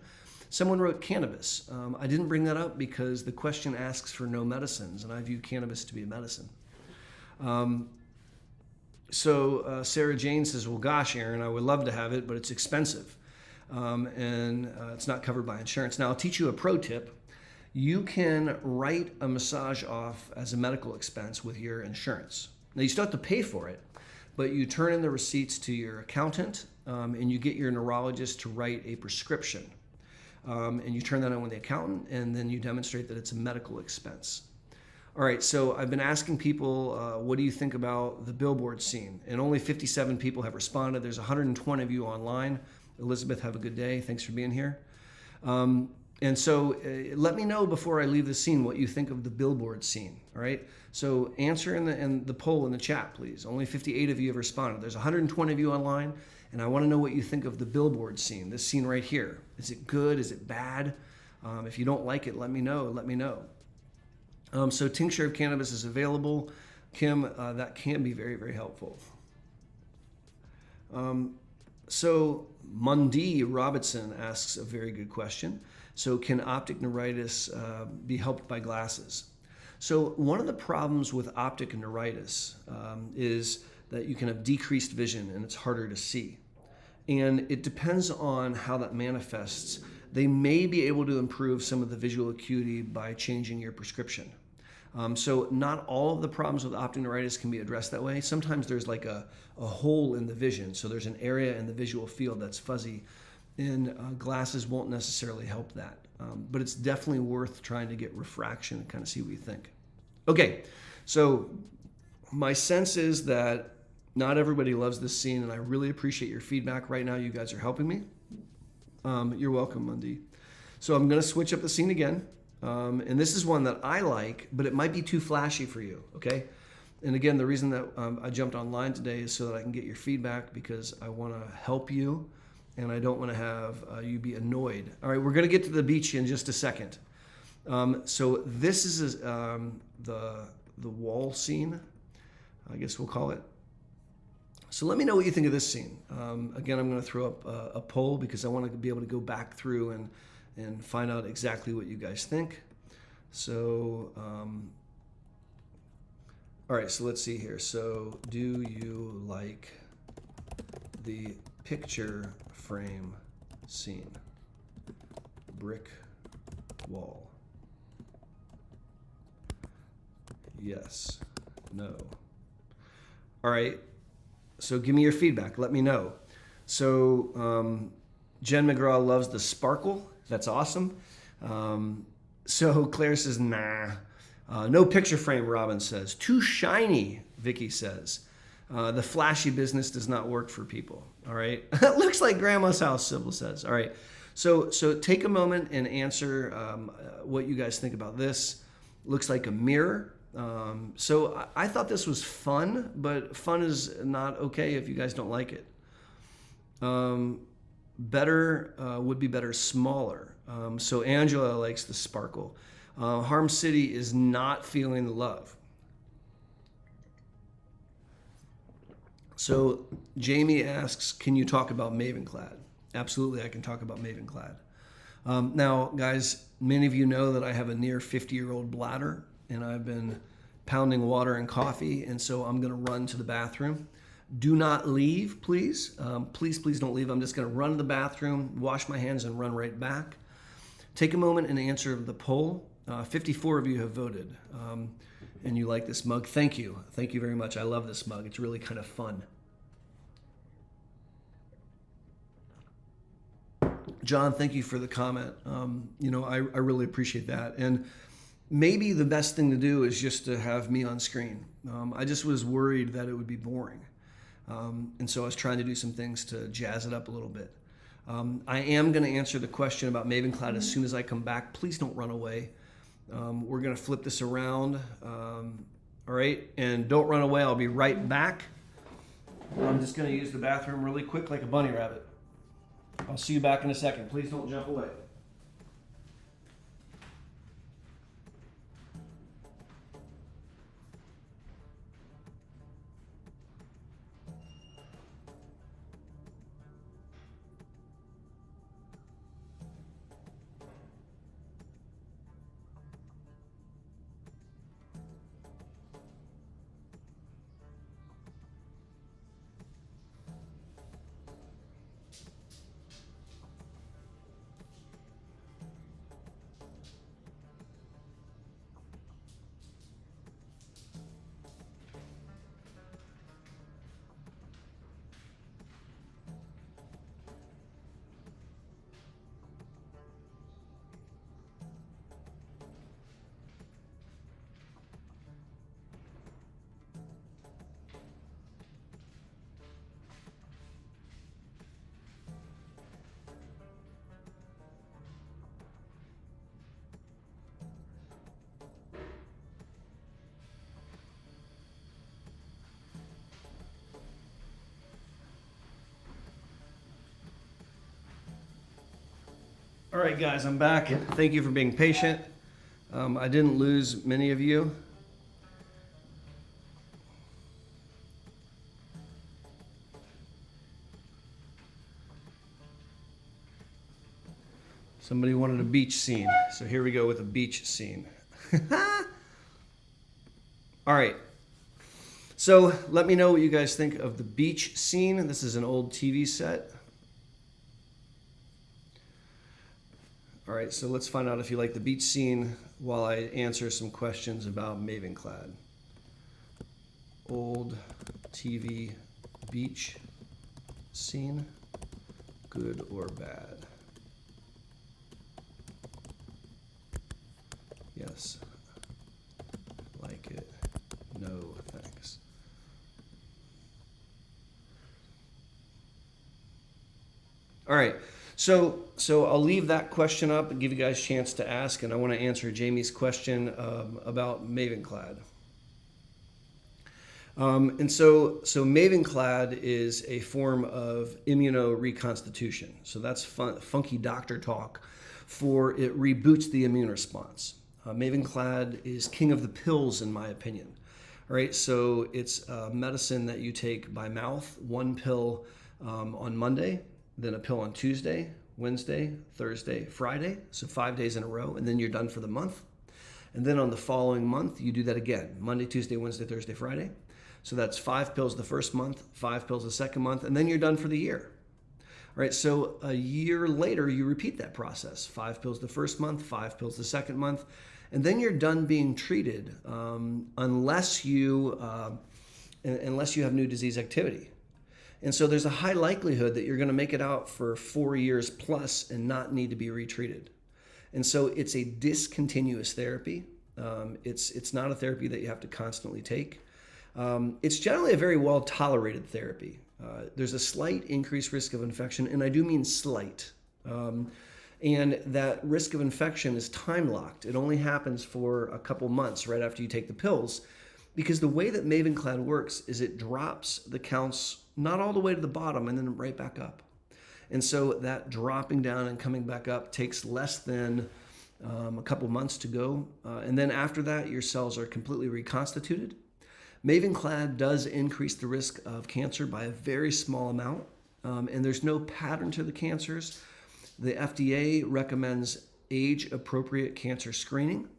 Someone wrote cannabis. I didn't bring that up because the question asks for no medicines, and I view cannabis to be a medicine. So Sarah Jane says, well, gosh, Aaron, I would love to have it, but it's expensive. And it's not covered by insurance. Now, I'll teach you a pro tip. You can write a massage off as a medical expense with your insurance. Now, you still have to pay for it, but you turn in the receipts to your accountant and you get your neurologist to write a prescription. And you turn that in with the accountant, and then you demonstrate that it's a medical expense. All right, so I've been asking people, what do you think about the billboard scene? And only 57 people have responded. There's 120 of you online. Elizabeth, have a good day. Thanks for being here. And so let me know before I leave the scene what you think of the billboard scene, all right? So answer in the poll in the chat, please. Only 58 of you have responded. There's 120 of you online, and I want to know what you think of the billboard scene, this scene right here. Is it good? Is it bad? If you don't like it, let me know. Let me know. So tincture of cannabis is available. Kim, that can be very, very helpful. So Mundi Robertson asks a very good question. So can optic neuritis be helped by glasses? So one of the problems with optic neuritis is that you can have decreased vision and it's harder to see. And it depends on how that manifests. They may be able to improve some of the visual acuity by changing your prescription. So not all of the problems with optic neuritis can be addressed that way. Sometimes there's like a hole in the vision. So there's an area in the visual field that's fuzzy. and glasses won't necessarily help that. But it's definitely worth trying to get refraction and kind of see what you think. Okay, so my sense is that not everybody loves this scene, and I really appreciate your feedback right now. You guys are helping me. You're welcome, Mundy. So I'm going to switch up the scene again. And this is one that I like, but it might be too flashy for you, okay? And again, the reason that I jumped online today is so that I can get your feedback, because I want to help you, and I don't want to have you be annoyed. All right, we're going to get to the beach in just a second. So this is the wall scene, I guess we'll call it. So let me know what you think of this scene. Again, I'm going to throw up a poll because I want to be able to go back through and find out exactly what you guys think. So, all right, so let's see here. So do you like the picture frame scene? Brick wall. Yes, no. All right. So give me your feedback. Let me know. So Jen McGraw loves the sparkle. That's awesome. So Claire says, nah. No picture frame, Robin says. Too shiny, Vicky says. The flashy business does not work for people. All right. Looks like Grandma's house, Sybil says. All right. So take a moment and answer what you guys think about this. Looks like a mirror. So I thought this was fun, but fun is not okay if you guys don't like it. Better would be better smaller. So Angela likes the sparkle. Harm City is not feeling the love. So Jamie asks, can you talk about Mavenclad? Absolutely, I can talk about Mavenclad. Now, guys, many of you know that I have a near 50-year-old bladder, and I've been pounding water and coffee, and so I'm going to run to the bathroom. Do not leave, please. Please don't leave. I'm just going to run to the bathroom, wash my hands, and run right back. Take a moment and answer the poll. 54 of you have voted, and you like this mug. Thank you. Thank you very much. I love this mug. It's really kind of fun. John, thank you for the comment. I really appreciate that. And maybe the best thing to do is just to have me on screen. I just was worried that it would be boring. And so I was trying to do some things to jazz it up a little bit. I am going to answer the question about Mavenclad as soon as I come back. Please don't run away. We're going to flip this around. All right. And don't run away. I'll be right back. I'm just going to use the bathroom really quick like a bunny rabbit. I'll see you back in a second. Please don't jump away. All right, guys, I'm back. Thank you for being patient. I didn't lose many of you. Somebody wanted a beach scene, so here we go with a beach scene. All right. So let me know what you guys think of the beach scene. This is an old TV set. All right, so let's find out if you like the beach scene while I answer some questions about Mavenclad. Old TV beach scene. good or bad? Yes. Like it. No, thanks. All right. So I'll leave that question up and give you guys a chance to ask, and I want to answer Jamie's question about Mavenclad. And so Mavenclad is a form of immunoreconstitution. So that's funky doctor talk for it reboots the immune response. Mavenclad is king of the pills, in my opinion. All right, so it's medicine that you take by mouth, one pill on Monday, then a pill on Tuesday, Wednesday, Thursday, Friday, so 5 days in a row, and then you're done for the month. And then on the following month, you do that again, Monday, Tuesday, Wednesday, Thursday, Friday. So that's 5 pills the first month, 5 pills the second month, and then you're done for the year. All right, so a year later, you repeat that process. 5 pills the first month, 5 pills the second month, and then you're done being treated unless you have new disease activity. And so there's a high likelihood that you're going to make it out for 4 years plus and not need to be retreated. And so it's a discontinuous therapy. It's not a therapy that you have to constantly take. It's generally a very well tolerated therapy. There's a slight increased risk of infection, and I do mean slight. And that risk of infection is time locked. It only happens for a couple months right after you take the pills, because the way that Mavenclad works is it drops the counts not all the way to the bottom and then right back up. And so that dropping down and coming back up takes less than a couple months to go. And then after that, your cells are completely reconstituted. Mavenclad does increase the risk of cancer by a very small amount, and there's no pattern to the cancers. The FDA recommends age-appropriate cancer screening.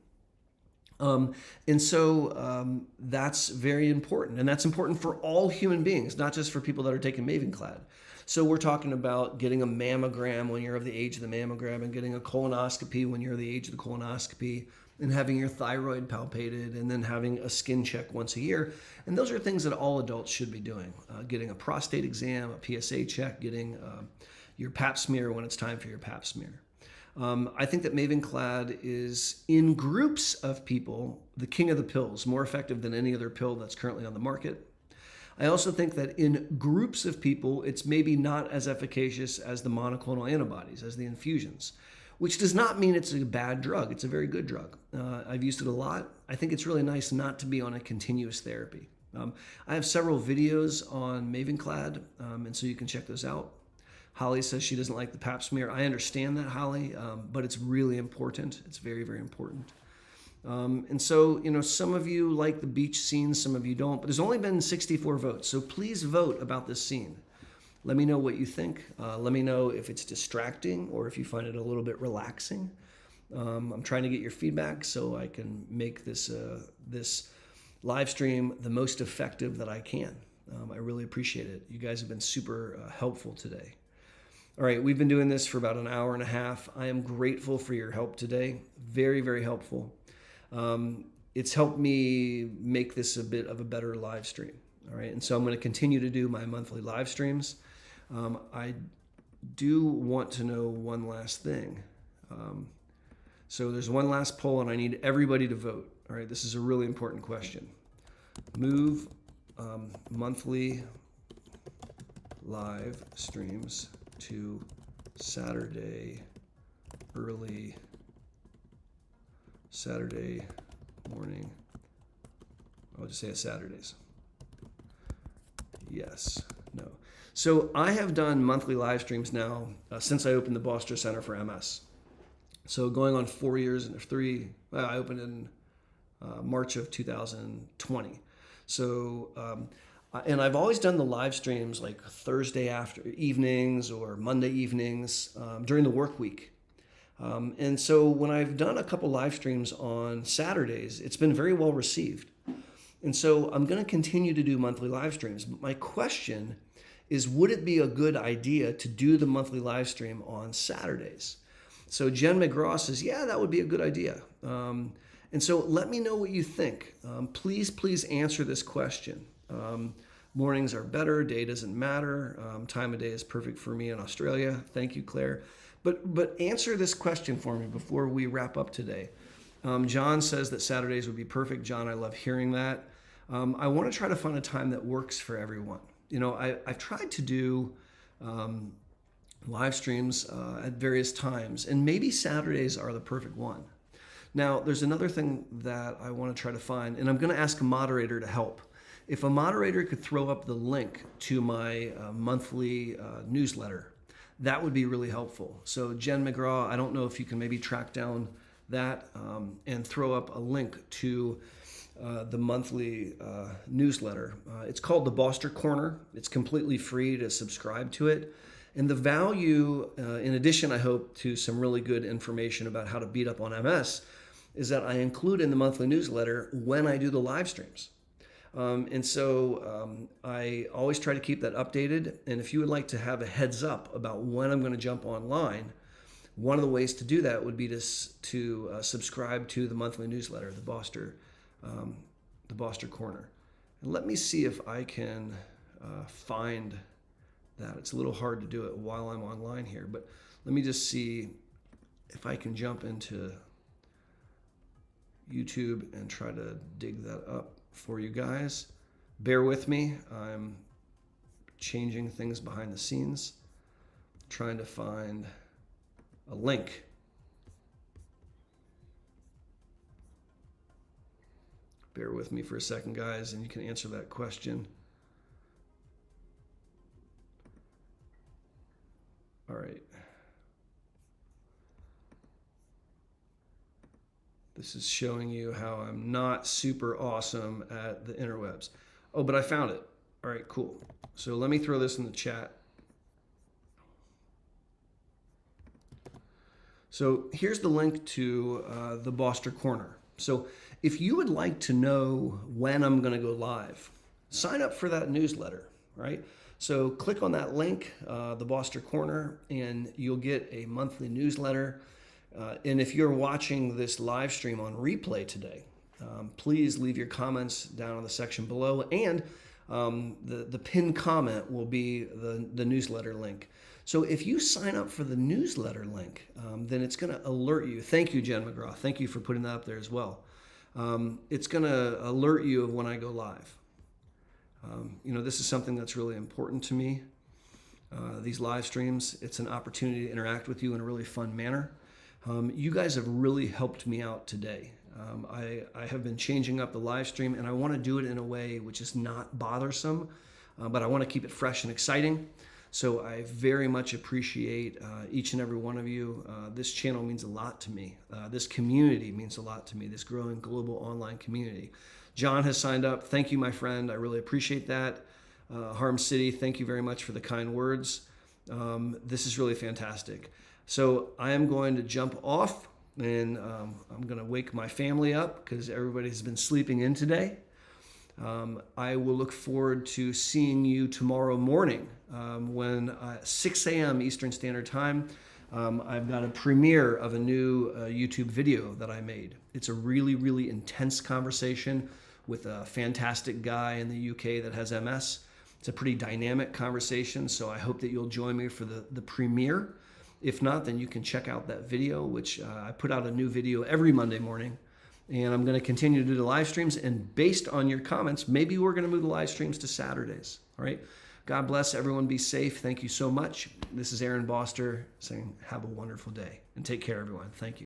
And so that's very important, and that's important for all human beings, not just for people that are taking Mavenclad. So we're talking about getting a mammogram when you're of the age of the mammogram, and getting a colonoscopy when you're of the age of the colonoscopy, and having your thyroid palpated, and then having a skin check once a year. And those are things that all adults should be doing. Getting a prostate exam, a PSA check, getting your pap smear when it's time for your pap smear. I think that Mavenclad is, in groups of people, the king of the pills, more effective than any other pill that's currently on the market. I also think that in groups of people, it's maybe not as efficacious as the monoclonal antibodies, as the infusions, which does not mean it's a bad drug. It's a very good drug. I've used it a lot. I think it's really nice not to be on a continuous therapy. I have several videos on Mavenclad, and so you can check those out. Holly says she doesn't like the pap smear. I understand that, Holly, but it's really important. It's very, very important. And so, some of you like the beach scene, some of you don't, but there's only been 64 votes. So please vote about this scene. Let me know what you think. Let me know if it's distracting or if you find it a little bit relaxing. I'm trying to get your feedback so I can make this live stream the most effective that I can. I really appreciate it. You guys have been super helpful today. All right, we've been doing this for about an hour and a half. I am grateful for your help today. Very, very helpful. It's helped me make this a bit of a better live stream. All right, and so I'm going to continue to do my monthly live streams. I do want to know one last thing. So there's one last poll, and I need everybody to vote. All right, this is a really important question. Move monthly live streams to Saturday morning. I'll just say it's Saturdays. Yes, no. So I have done monthly live streams now since I opened the Boster Center for MS. So going on 4 years and 3, I opened in March of 2020. So, and I've always done the live streams like Thursday after evenings or Monday evenings during the work week. And so when I've done a couple live streams on Saturdays, it's been very well received. And so I'm going to continue to do monthly live streams. But my question is, would it be a good idea to do the monthly live stream on Saturdays? So Jen McGraw says, yeah, that would be a good idea. And so let me know what you think. Please answer this question. Mornings are better. Day doesn't matter. Time of day is perfect for me in Australia. Thank you, Claire. But answer this question for me before we wrap up today. John says that Saturdays would be perfect. John, I love hearing that. I want to try to find a time that works for everyone. You know, I've tried to do live streams at various times, and maybe Saturdays are the perfect one. Now, there's another thing that I want to try to find, and I'm going to ask a moderator to help. If a moderator could throw up the link to my monthly newsletter, that would be really helpful. So Jen McGraw, I don't know if you can maybe track down that and throw up a link to the monthly newsletter. It's called the Boster Corner. It's completely free to subscribe to it. And the value, in addition, I hope, to some really good information about how to beat up on MS, is that I include in the monthly newsletter when I do the live streams. And so I always try to keep that updated. And if you would like to have a heads up about when I'm going to jump online, one of the ways to do that would be to subscribe to the monthly newsletter, the Boster Corner. And let me see if I can find that. It's a little hard to do it while I'm online here, but let me just see if I can jump into YouTube and try to dig that up for you guys. Bear with me. I'm changing things behind the scenes, trying to find a link. Bear with me for a second, guys, and you can answer that question. All right. This is showing you how I'm not super awesome at the interwebs. Oh, but I found it. All right, cool. So let me throw this in the chat. So here's the link to the Boster Corner. So if you would like to know when I'm going to go live, sign up for that newsletter, right? So click on that link, the Boster Corner, and you'll get a monthly newsletter. And if you're watching this live stream on replay today, please leave your comments down in the section below, and the pinned comment will be the newsletter link. So if you sign up for the newsletter link, then it's going to alert you. Thank you, Jen McGraw. Thank you for putting that up there as well. It's going to alert you of when I go live. You know, this is something that's really important to me. These live streams, it's an opportunity to interact with you in a really fun manner. You guys have really helped me out today. I have been changing up the live stream, and I want to do it in a way which is not bothersome, but I want to keep it fresh and exciting. So I very much appreciate each and every one of you. This channel means a lot to me. This community means a lot to me, this growing global online community. John has signed up. Thank you, my friend. I really appreciate that. Harm City, thank you very much for the kind words. This is really fantastic. So I am going to jump off, and I'm going to wake my family up because everybody has been sleeping in today. I will look forward to seeing you tomorrow morning when 6 a.m. Eastern Standard Time. I've got a premiere of a new YouTube video that I made. It's a really, really intense conversation with a fantastic guy in the UK that has MS. It's a pretty dynamic conversation, so I hope that you'll join me for the premiere. If not, then you can check out that video, which I put out a new video every Monday morning. And I'm going to continue to do the live streams. And based on your comments, maybe we're going to move the live streams to Saturdays. All right. God bless everyone. Be safe. Thank you so much. This is Aaron Boster saying have a wonderful day. And take care, everyone. Thank you.